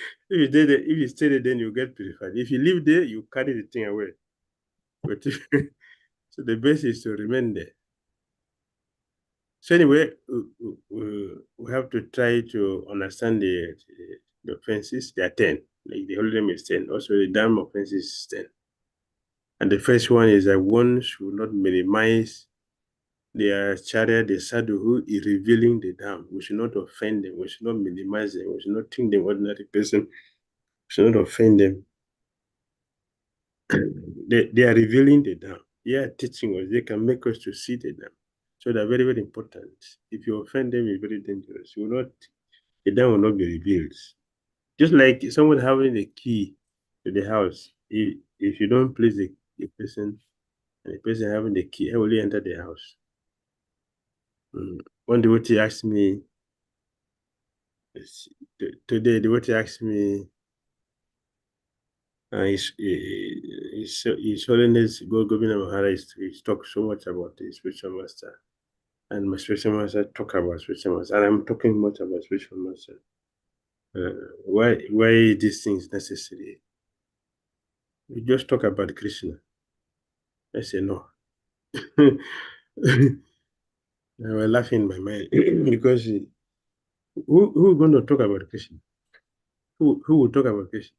you stay there, then you get purified. If you live there, you carry the thing away. But so the best is to remain there. So anyway, we have to try to understand the offenses. There are 10. Like the holy name is 10. Also, the damn offenses is 10. And the first one is that one should not minimize the acharya, the sadhu who is revealing the dam. We should not offend them. We should not minimize them. We should not think them ordinary person. We should not offend them. They are revealing the dam. They are teaching us. They can make us to see the dam. So they're very, very important. If you offend them, it's very dangerous. The dam will not be revealed. Just like someone having the key to the house. If you don't please the person, and the person having the key, how will you enter the house? One devotee asked me, today, the devotee asked me, His Holiness Govindra Maharaj, he talked so much about the spiritual master. And my spiritual master talk about spiritual master. And I'm talking much about spiritual master. Why these things necessary? We just talk about Krishna. I say no. I was laughing in my mind because who going to talk about Krishna? Who will talk about Krishna?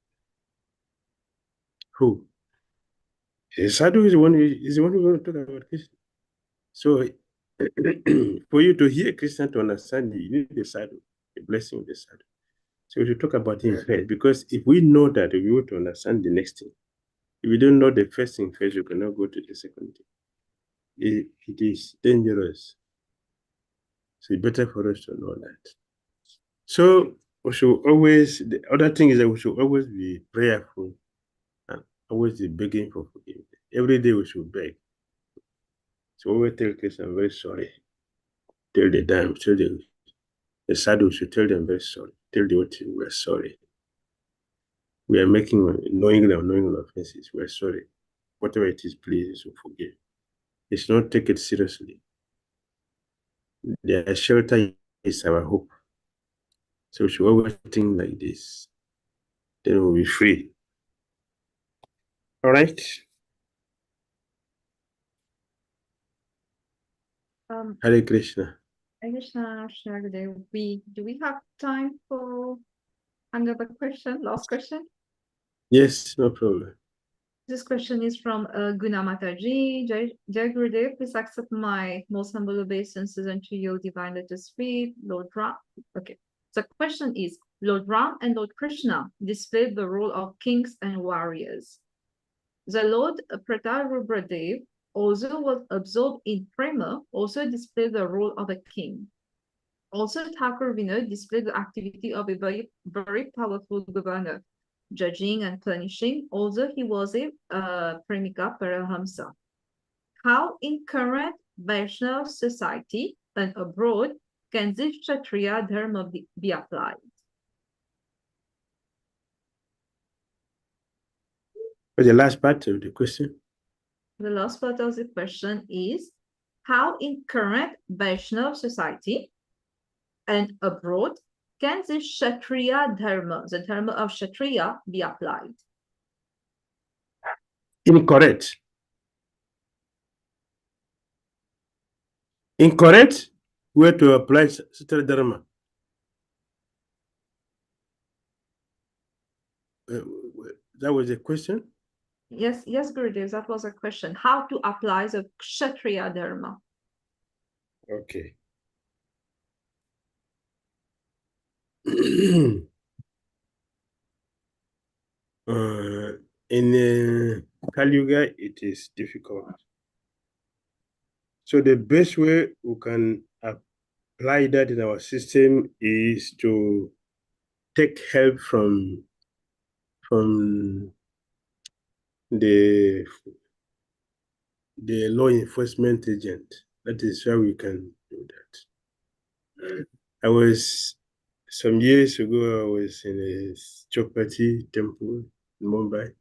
Who? The sadhu is the one who's going to talk about Krishna. So for you to hear Krishna, to understand, you need the sadhu, the blessing of the sadhu. So we should talk about him first, because if we know that, we want to understand the next thing. If we don't know the first thing first, we cannot go to the second thing. It is dangerous. So it's better for us to know that. So we should always, the other thing is that we should always be prayerful and always be begging for forgiveness. Every day we should beg. So when we tell Krishna, I'm very sorry. Tell the dam, tell the sadhu should tell them very sorry. Tell the devotee, we're sorry. We are making knowing or unknowing offenses. We're sorry. Whatever it is, please forgive. It's not take it seriously. Their shelter is our hope. So we should always think like this. Then we'll be free. All right. Hare Krishna. Hare Krishna, Shragudev. Do we have time for another question? Last question? Yes, no problem. This question is from Guna Mataji. Jai Gurudev, please accept my most humble obeisances unto your divine lotus feet, Lord Ram. Okay. The question is, Lord Ram and Lord Krishna displayed the role of kings and warriors. The Lord Pratarabradev, also was absorbed in prema, also displayed the role of a king. Also, Thakur Vinod displayed the activity of a very, very powerful governor, judging and punishing, although he was a Premika Parahamsa. How in current Vaishnava society and abroad can this Kshatriya Dharma be applied? What's the last part of the question? The last part of the question is, how in current Vaishnava society and abroad can the Kshatriya Dharma, the Dharma of Kshatriya, be applied? Incorrect. Incorrect? Where to apply Kshatriya Dharma? That was a question? Yes, Gurudev, that was a question. How to apply the Kshatriya Dharma? Okay. In Kali Yuga, it is difficult. So the best way we can apply that in our system is to take help from the law enforcement agent. That is how we can do that. Some years ago, I was in a Chopati temple in Mumbai.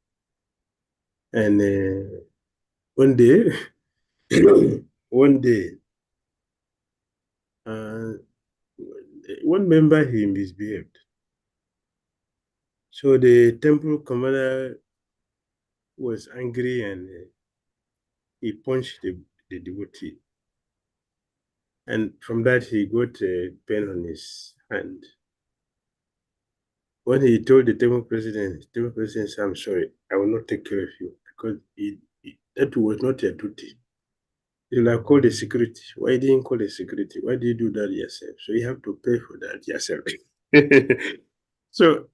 And one day, one member, he misbehaved. So the temple commander was angry and he punched the devotee. And from that, he got a pain on his hand. When he told the temple president said, "I'm sorry, I will not take care of you," because that was not your duty. You'll have called the security. Why didn't you call the security? Why did you do that yourself? So you have to pay for that yourself. So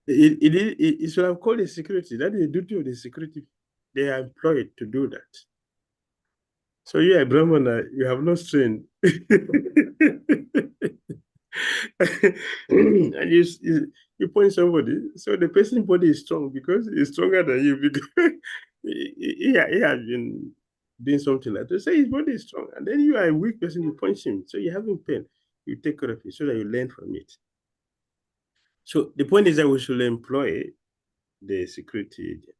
it should have called the security. That is the duty of the security. They are employed to do that. So you are a Brahmana, you have no strength. And you point somebody, so the person's body is strong because he's stronger than you, because he has been doing something like that. Say his body is strong, and then you are a weak person, you punch him, so you're having pain. You take care of it so that you learn from it. So the point is that we should employ the security agent.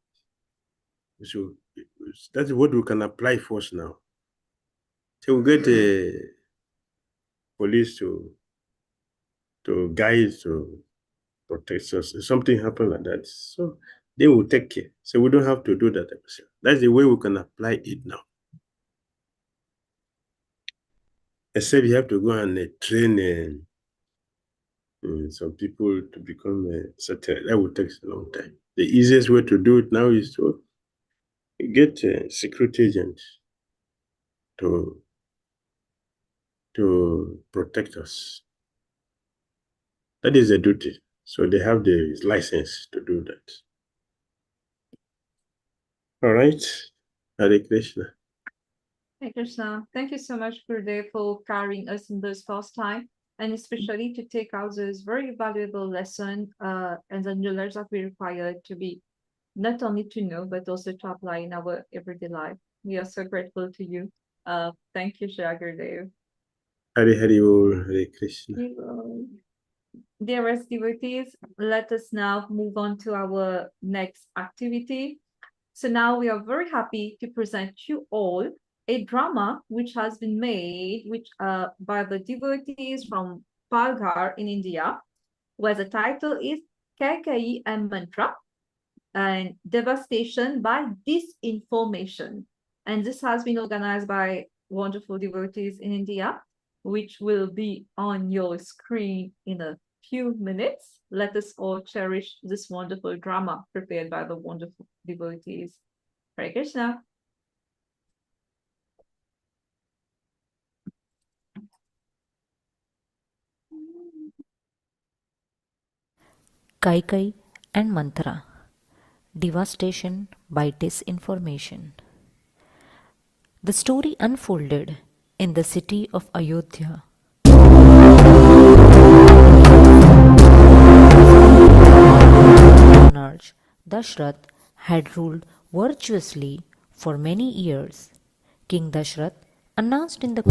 So that's what we can apply first now. So we get the police to guide, to protect us. If something happens like that, so they will take care. So we don't have to do that ourselves. That's the way we can apply it now. Except you have to go and train some people to become a satellite. That will take a long time. The easiest way to do it now is to get a security agent to protect us. That is a duty. So they have the license to do that. All right. Hare Krishna. Hare Krishna. Thank you so much, Gurudev, for carrying us in this first time, and especially to take out this very valuable lesson and the knowledge that we require to be not only to know, but also to apply in our everyday life. We are so grateful to you. Thank you, Gurudev. Hare Hare, Hare Krishna. Dearest devotees, let us now move on to our next activity. So now we are very happy to present you all a drama which has been made by the devotees from Palghar in India, where the title is Kaikai and Mantra and Devastation by Disinformation. And this has been organized by wonderful devotees in India, which will be on your screen in a few minutes. Let us all cherish this wonderful drama prepared by the wonderful devotees. Hare Krishna. Kaikai and Mantra. Devastation by disinformation. The story unfolded in the city of Ayodhya. Monarch Dashrath had ruled virtuously for many years. King Dashrath announced in the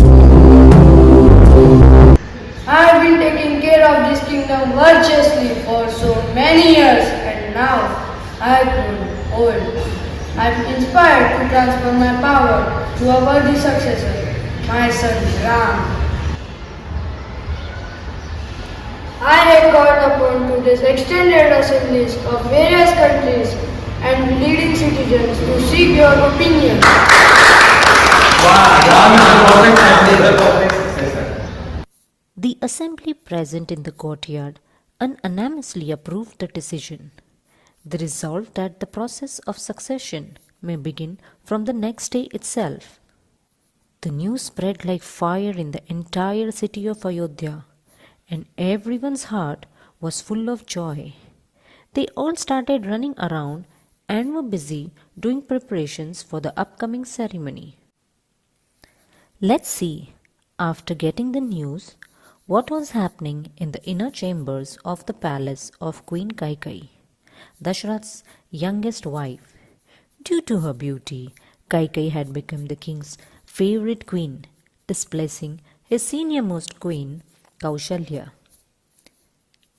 I have been taking care of this kingdom virtuously for so many years, and now I have grown old. I am inspired to transfer my power to a worthy successor, my son Ram. upon to this extended assemblies of various countries and leading citizens to seek your opinion. The assembly present in the courtyard unanimously approved the decision. They resolved that the process of succession may begin from the next day itself. The news spread like fire in the entire city of Ayodhya, and everyone's heart was full of joy. They all started running around and were busy doing preparations for the upcoming ceremony. Let's see, after getting the news, what was happening in the inner chambers of the palace of Queen Kaikeyi, Dashrath's youngest wife. Due to her beauty, Kaikeyi had become the king's favorite queen, displacing his senior-most queen, Kaushalya.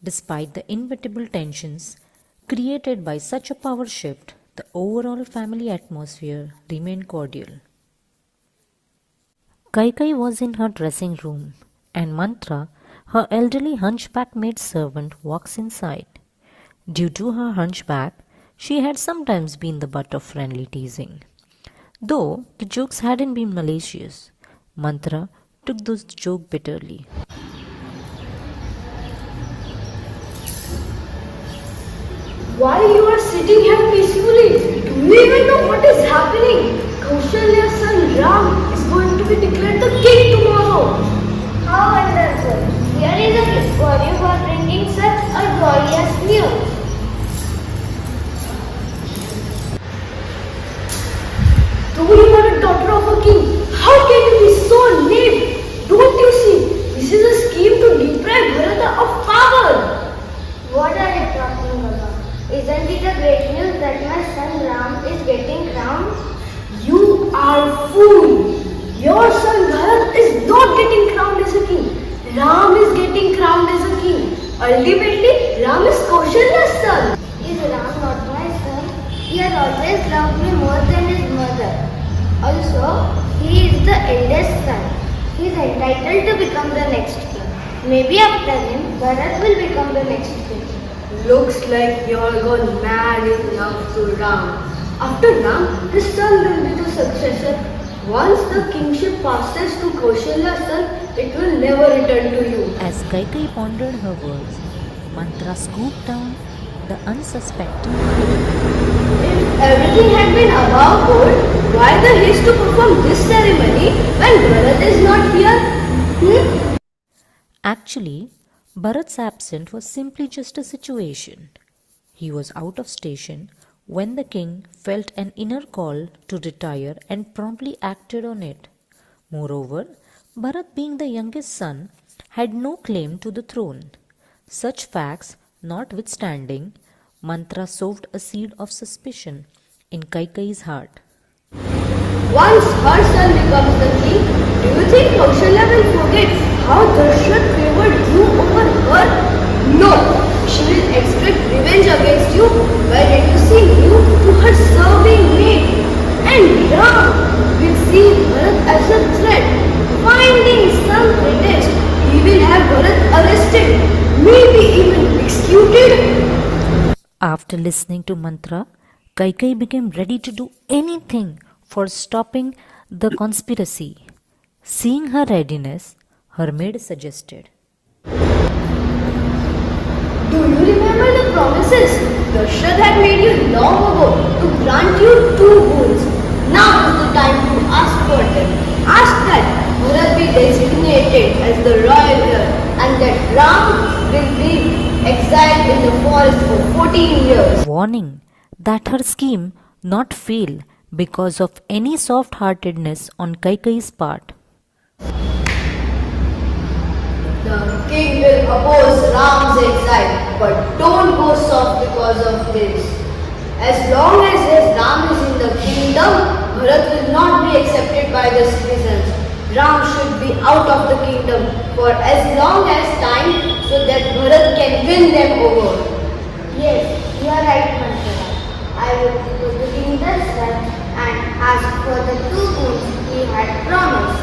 Despite the inevitable tensions created by such a power shift, the overall family atmosphere remained cordial. Kaikeyi was in her dressing room, and Mantra, her elderly hunchback maid servant, walks inside. Due to her hunchback, she had sometimes been the butt of friendly teasing. Though the jokes hadn't been malicious, Mantra took those jokes bitterly. While you are sitting here peacefully, do you even know what is happening? Kaushalya's son Ram is going to be declared the king tomorrow. How wonderful! Here is a gift for you for bringing such a joyous news. Though you are a daughter of a king, how can you be so lame? Don't you see? This is a scheme to deprive Bharata of power. What are you talking about? Isn't it a great news that my son Ram is getting crowned? You are a fool. Your son Bharat is not getting crowned as a king. Ram is getting crowned as a king. Ultimately, Ram is Kaushalya's son. Is Ram not my son? He has always loved me more than his mother. Also, he is the eldest son. He is entitled to become the next king. Maybe after him, Bharat will become the next king. Looks like you're gone mad in love to Ram. After Ram, his son will be the successor. Once the kingship passes to Kaushalya's son, it will never return to you. As Kaikeyi pondered her words, Mantra scooped down the unsuspecting queen. If everything had been above board, why the haste to perform this ceremony when Bharat is not here? Actually, Bharat's absence was simply just a situation. He was out of station when the king felt an inner call to retire and promptly acted on it. Moreover, Bharat, being the youngest son, had no claim to the throne. Such facts notwithstanding, Mantra sowed a seed of suspicion in Kaikeyi's heart. Once her son becomes the king, do you think Kaushalya will forget how Dashrath favored you over her? No, she will expect revenge against you by reducing you to her serving maid. And Ram will see Bharat as a threat. Finding some pretext, he will have Bharat arrested, maybe even executed. After listening to Mantra, Kaikeyi became ready to do anything for stopping the conspiracy. Seeing her readiness, her maid suggested, Do you remember the promises Dashrath had made you long ago to grant you 2 boons? Now is the time to ask for them. Ask that Bharat be designated as the royal heir and that Ram will be exiled in the forest for 14 years. warning that her scheme not fail because of any soft-heartedness on Kaikeyi's part. The king will oppose Ram's exile, but don't go soft because of this. As long as Ram is in the kingdom, Bharat will not be accepted by the citizens. Ram should be out of the kingdom for as long as time so that Bharat can win them over. Yes, you are right, Mantra. I will go to King Dashrath and ask for the 2 boons he had promised.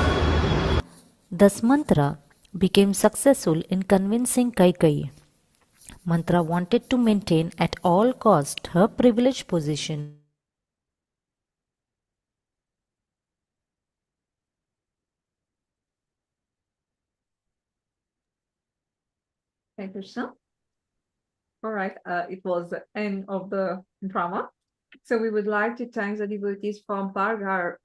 Thus Mantra became successful in convincing Kaikeyi. Mantra wanted to maintain at all cost her privileged position. Thank you, Krishna. All right, it was the end of the drama. So we would like to thank the devotees from Pargar,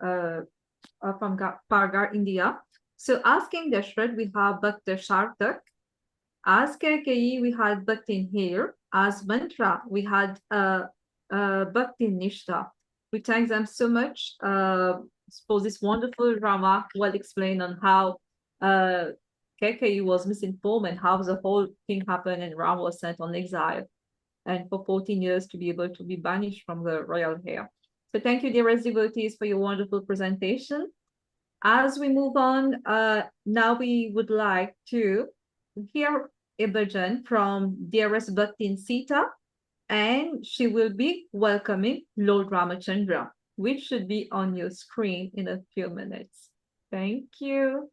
India. So asking Dashrath, we have Bhakta Shartak. As Kaikeyi, we had Bhakti here. As Mantra, we had Bhakti Nishta. We thank them so much for this wonderful drama, well explained on how Kaikeyi was misinformed and how the whole thing happened and Ram was sent on exile and for 14 years to be able to be banished from the royal hair. So thank you, dearest devotees, for your wonderful presentation. As we move on, now we would like to hear a bhajan from dearest Bhakti Sita, and she will be welcoming Lord Ramachandra, which should be on your screen in a few minutes. Thank you.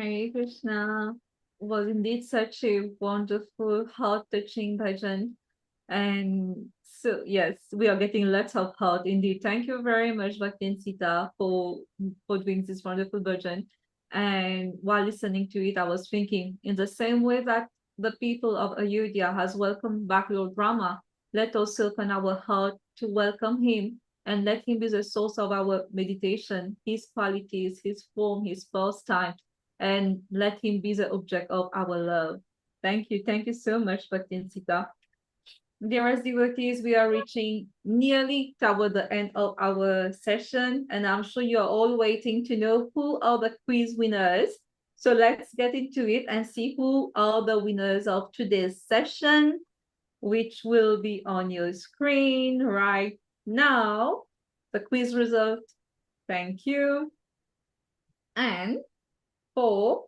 Hare Krishna was indeed such a wonderful, heart-touching bhajan. And so, yes, we are getting lots of heart indeed. Thank you very much, Bhakti and Sita, for doing this wonderful bhajan. And while listening to it, I was thinking in the same way that the people of Ayodhya has welcomed back Lord Rama, let us open our heart to welcome him and let him be the source of our meditation, his qualities, his form, his pastime, and let him be the object of our love. Thank you. Thank you so much, Bhakti Sita. Dearest devotees, we are reaching nearly toward the end of our session, and I'm sure you're all waiting to know who are the quiz winners. So let's get into it and see who are the winners of today's session, which will be on your screen right now. The quiz result. Thank you. And for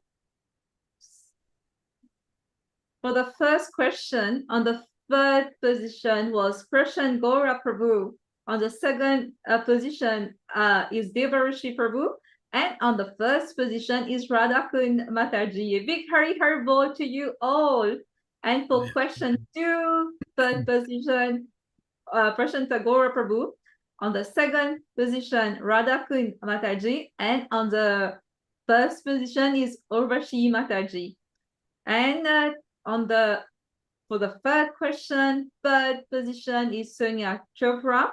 the first question, on the third position was Krishan Gora Prabhu. On the second position is Devarishi Prabhu. And on the first position is Radhakund Mataji. A big Hari Hari Bol to you all. And for question 2, third position, Prashanta Gora Prabhu. On the second position, Radhakund Mataji. And on the first position is Urvashi Mataji. And for the third question, third position is Sonia Chopra.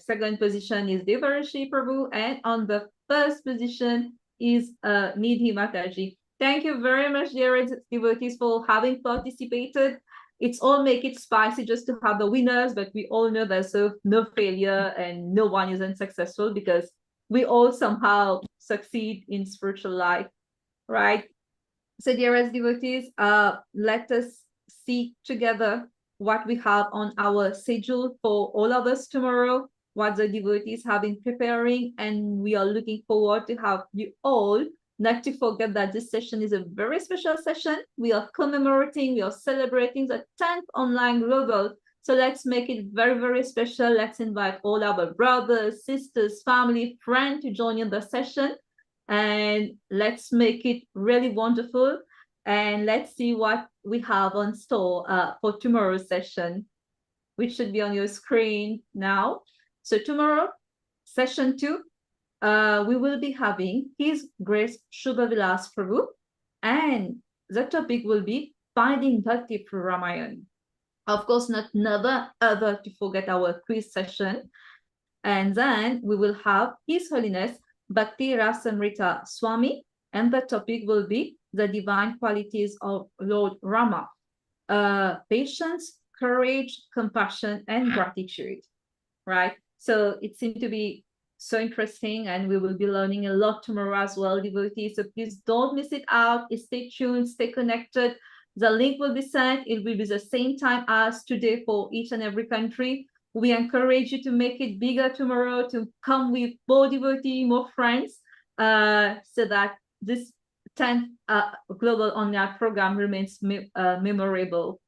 Second position is Devarishi Prabhu, and on the first position is Nidhi Mataji. Thank you very much, dear devotees, for having participated. It's all make it spicy just to have the winners, but we all know there's no failure and no one is unsuccessful because we all somehow succeed in spiritual life, right? So, dearest devotees, let us see together what we have on our schedule for all of us tomorrow, what the devotees have been preparing, and we are looking forward to have you all. Not to forget that this session is a very special session. We are commemorating, we are celebrating the 10th online global. So let's make it very, very special. Let's invite all our brothers, sisters, family, friends to join in the session. And let's make it really wonderful. And let's see what we have on store for tomorrow's session, which should be on your screen now. So tomorrow, session 2, we will be having His Grace Shubha Vilas Prabhu, and the topic will be Finding Bhakti through Ramayana. Of course, never ever to forget our quiz session. And then we will have His Holiness Bhakti Rasamrita Swami, and the topic will be the divine qualities of Lord Rama. Patience, courage, compassion, and gratitude, right? So it seemed to be so interesting, and we will be learning a lot tomorrow as well, devotees. So please don't miss it out. Stay tuned, stay connected. The link will be sent. It will be the same time as today for each and every country. We encourage you to make it bigger tomorrow, to come with more devotees, more friends, so that this 10th Global Online Program remains memorable.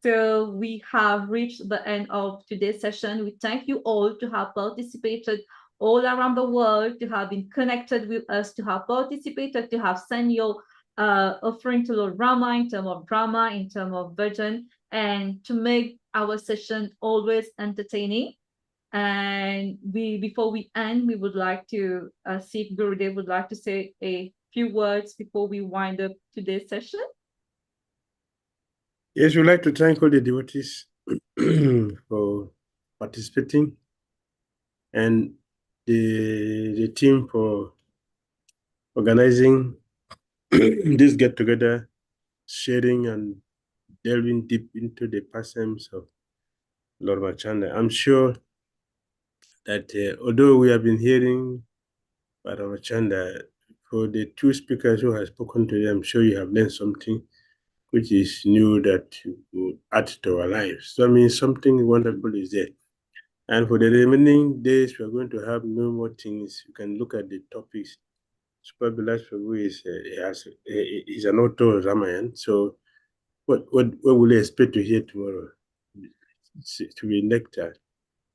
So we have reached the end of today's session. We thank you all to have participated all around the world, to have been connected with us, to have participated, to have sent your offering to Lord Rama in terms of drama, in terms of bhajan, and to make our session always entertaining. And before we end, we would like to see if Gurudev would like to say a few words before we wind up today's session. Yes, we'd like to thank all the devotees for participating, and the team for organizing this get-together, sharing and delving deep into the pastimes of Lord Ramachandra. I'm sure that although we have been hearing about Ramachandra, for the two speakers who have spoken today, I'm sure you have learned something which is new that will add to our lives. So I mean, something wonderful is there. And for the remaining days, we're going to have no more things. You can look at the topics. Super Vilas Prabhu is an author of Ramayan. So what will you expect to hear tomorrow? To be nectar.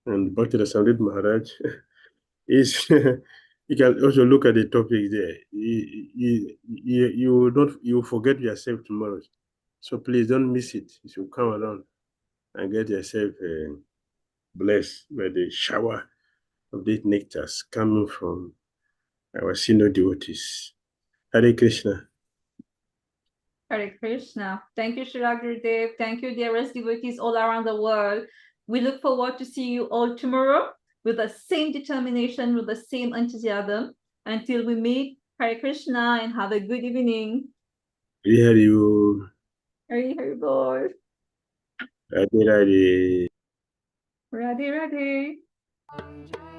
And Bhakti Rasamrit Maharaj is you can also look at the topics there. You will forget yourself tomorrow. So please don't miss it. You should come around and get yourself blessed by the shower of these nectars coming from our senior devotees. Hare Krishna. Hare Krishna. Thank you, Srila Gurudev. Thank you, dearest devotees all around the world. We look forward to see you all tomorrow with the same determination, with the same enthusiasm. Until we meet, Hare Krishna, and have a good evening. Hari Hare Hare Bol. Radhe Radhe. Radhe Radhe.